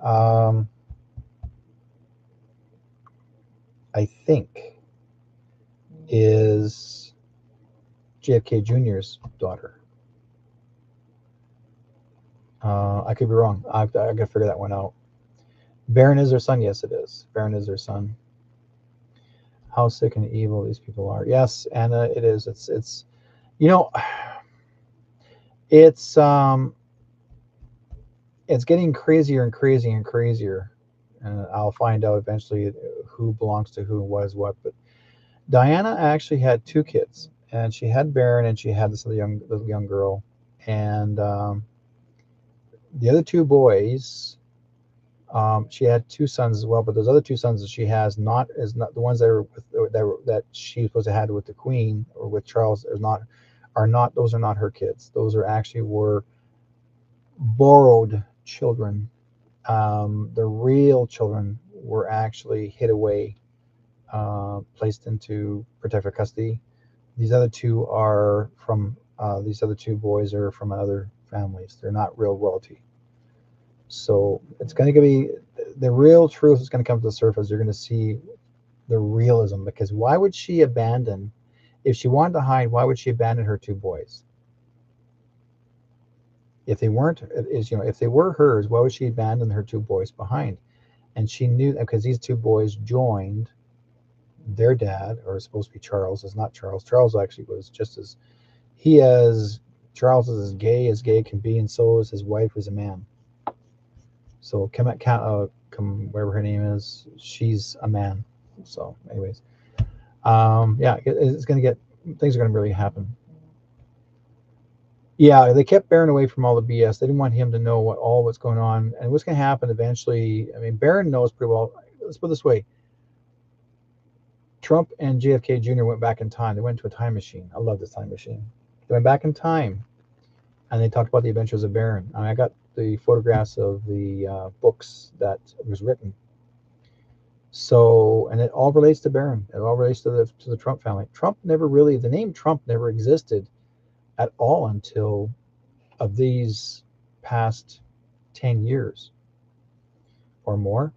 um, I think, is JFK Jr.'s daughter. I could be wrong. I got to figure that one out. Baron is their son. Yes, it is. Baron is their son. How sick and evil these people are. Yes, Anna, it is. It's you know, it's um it's getting crazier and crazier and crazier. And I'll find out eventually who belongs to who and what is what. But Diana actually had two kids, and she had Baron, and she had this little young girl, and the other two boys. She had two sons as well, but those other two sons that she has not the ones that are that she supposed to had with the Queen or with Charles are not those are not her kids. Those are actually were borrowed children. The real children were actually hid away, placed into protective custody. These other two are from these other two boys are from other families. They're not real royalty. So it's going to be the real truth is going to come to the surface. You're going to see the realism because why would she abandon, if she wanted to hide, why would she abandon her two boys? If they weren't, if they were hers, why would she abandon her two boys behind? And she knew that because these two boys joined their dad, or it's supposed to be Charles. It's not Charles. Charles actually was just as Charles is as gay can be, and so is his wife, who's a man. So whatever her name is, she's a man. So, anyways, yeah, it's gonna get things are gonna really happen. Yeah, they kept Barron away from all the BS. They didn't want him to know what's going on and what's gonna happen eventually. I mean, Barron knows pretty well. Let's put it this way: Trump and JFK Jr. went back in time. They went to a time machine. I love this time machine. They went back in time and they talked about the adventures of Barron. I got the photographs of the books that was written. So, and it all relates to Barron. It all relates to the Trump family. The name Trump never existed at all until of these past 10 years or more.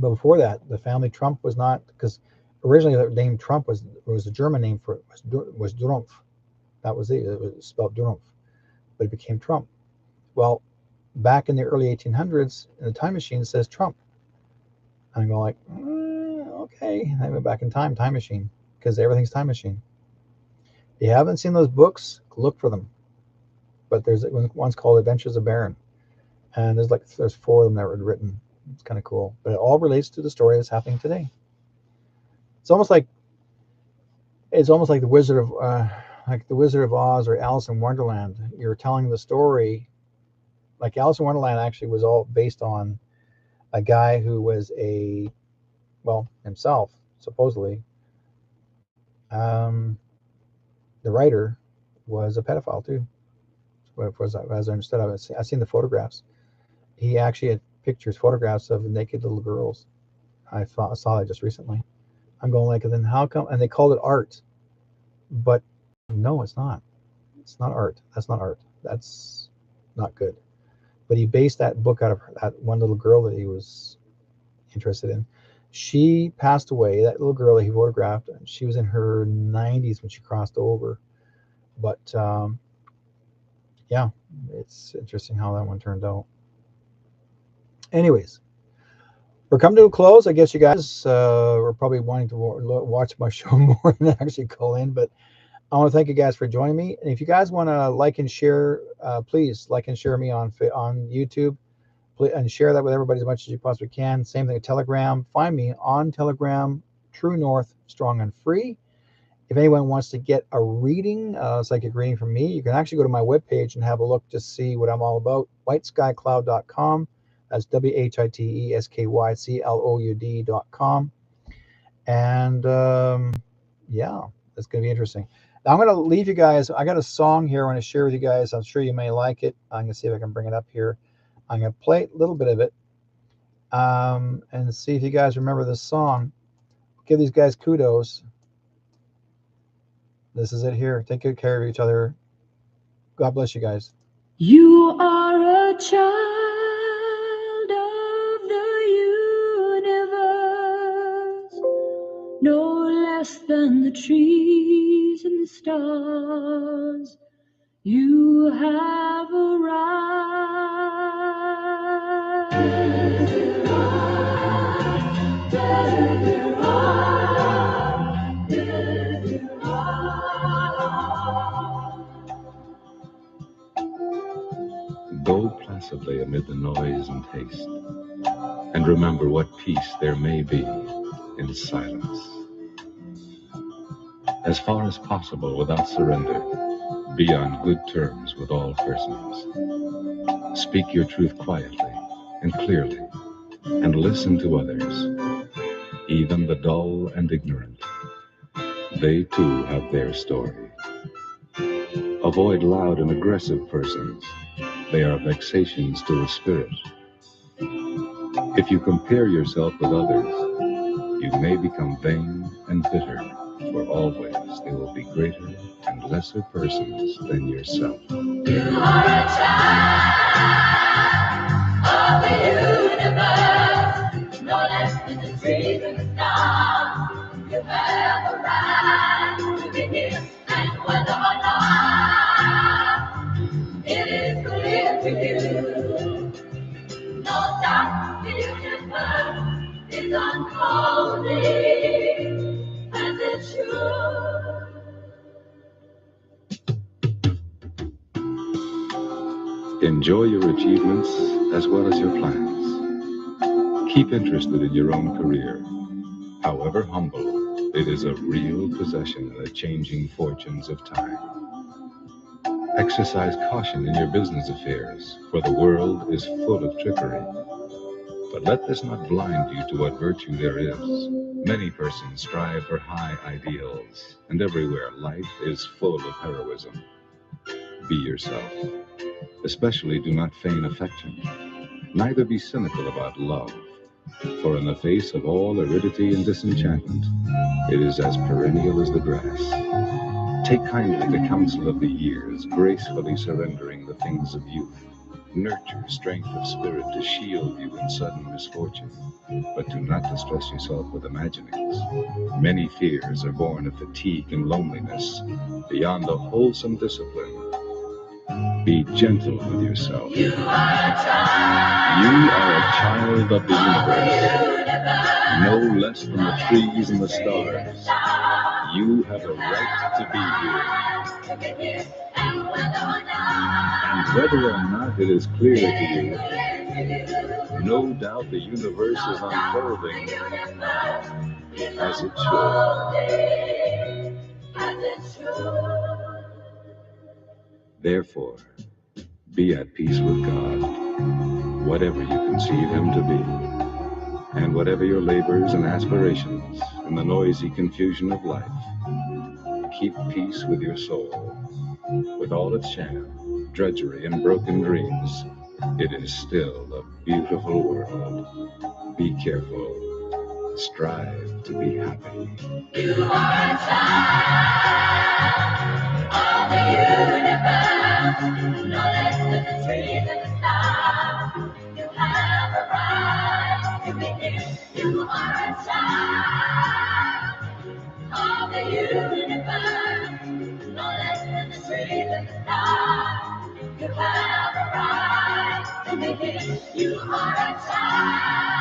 But before that, the family Trump was not, because originally the name Trump was a German name for it, was Drumpf. That was it. It was spelled Drumpf, but it became Trump. Well, back in the early 1800s, in the time machine, it says Trump. I'm going like, okay. I went back in time machine, because everything's time machine. If you haven't seen those books, look for them. But there's one's called Adventures of Barron, and there's four of them that were written. It's kind of cool, but it all relates to the story that's happening today. It's almost like the Wizard of Oz or Alice in Wonderland. You're telling the story, like Alice in Wonderland actually was all based on a guy who was himself supposedly. The writer was a pedophile too. As I understood, I've seen the photographs. He actually had photographs of naked little girls. I saw that just recently. I'm going like, then how come? And they called it art, but no, it's not. It's not art. That's not art. That's not good. But he based that book out of that one little girl that he was interested in. She passed away. That little girl that he photographed, she was in her 90s when she crossed over. But yeah, it's interesting how that one turned out. Anyways, we're coming to a close. I guess you guys were probably wanting to watch my show more than actually call in, but I want to thank you guys for joining me. And if you guys want to like and share, please like and share me on YouTube, and share that with everybody as much as you possibly can. Same thing at Telegram. Find me on Telegram, True North, Strong and Free. If anyone wants to get a reading, psychic reading from me, you can actually go to my webpage and have a look to see what I'm all about. whiteskycloud.com. That's WHITESKYCLOUD.com. And yeah, it's going to be interesting. I'm going to leave you guys. I got a song here I want to share with you guys. I'm sure you may like it. I'm going to see if I can bring it up here. I'm going to play a little bit of it and see if you guys remember this song. Give these guys kudos. This is it here. Take good care of each other. God bless you guys. You are a child of the universe, no less than the trees and the stars. You have Go placidly amid the noise and haste, and remember what peace there may be in silence. As far as possible, without surrender, be on good terms with all persons. Speak your truth quietly and clearly, and listen to others, even the dull and ignorant. They too have their story. Avoid loud and aggressive persons. They are vexations to the spirit. If you compare yourself with others, you may become vain and bitter, for always there will be greater and lesser persons than yourself. You are a child of the universe, no less than the trees and the stars. You have a right to be here, and whether or not it is clear to you, no doubt the universe is unfolding as it should. Enjoy your achievements as well as your plans. Keep interested in your own career. However humble, it is a real possession in the changing fortunes of time. Exercise caution in your business affairs, for the world is full of trickery. But let this not blind you to what virtue there is. Many persons strive for high ideals, and everywhere life is full of heroism. Be yourself. Especially do not feign affection. Neither be cynical about love, for in the face of all aridity and disenchantment, it is as perennial as the grass. Take kindly the counsel of the years, gracefully surrendering the things of youth. Nurture strength of spirit to shield you in sudden misfortune, but do not distress yourself with imaginings. Many fears are born of fatigue and loneliness, beyond a wholesome discipline. Be gentle with yourself. You are a child. You are a child of the universe, no less than the trees and the stars. You have a right to be here. And whether or not it is clear to you, no doubt the universe is unfolding as it should. Therefore, be at peace with God, whatever you conceive Him to be, and whatever your labors and aspirations in the noisy confusion of life. Keep peace with your soul. With all its sham, drudgery, and broken dreams, it is still a beautiful world. Be careful. Strive to be happy. You are a child of the universe, no less than the trees and the stars. You have a right to be here. You are a child of the universe, no less than the trees and the stars. You have a right to be here. You are a child.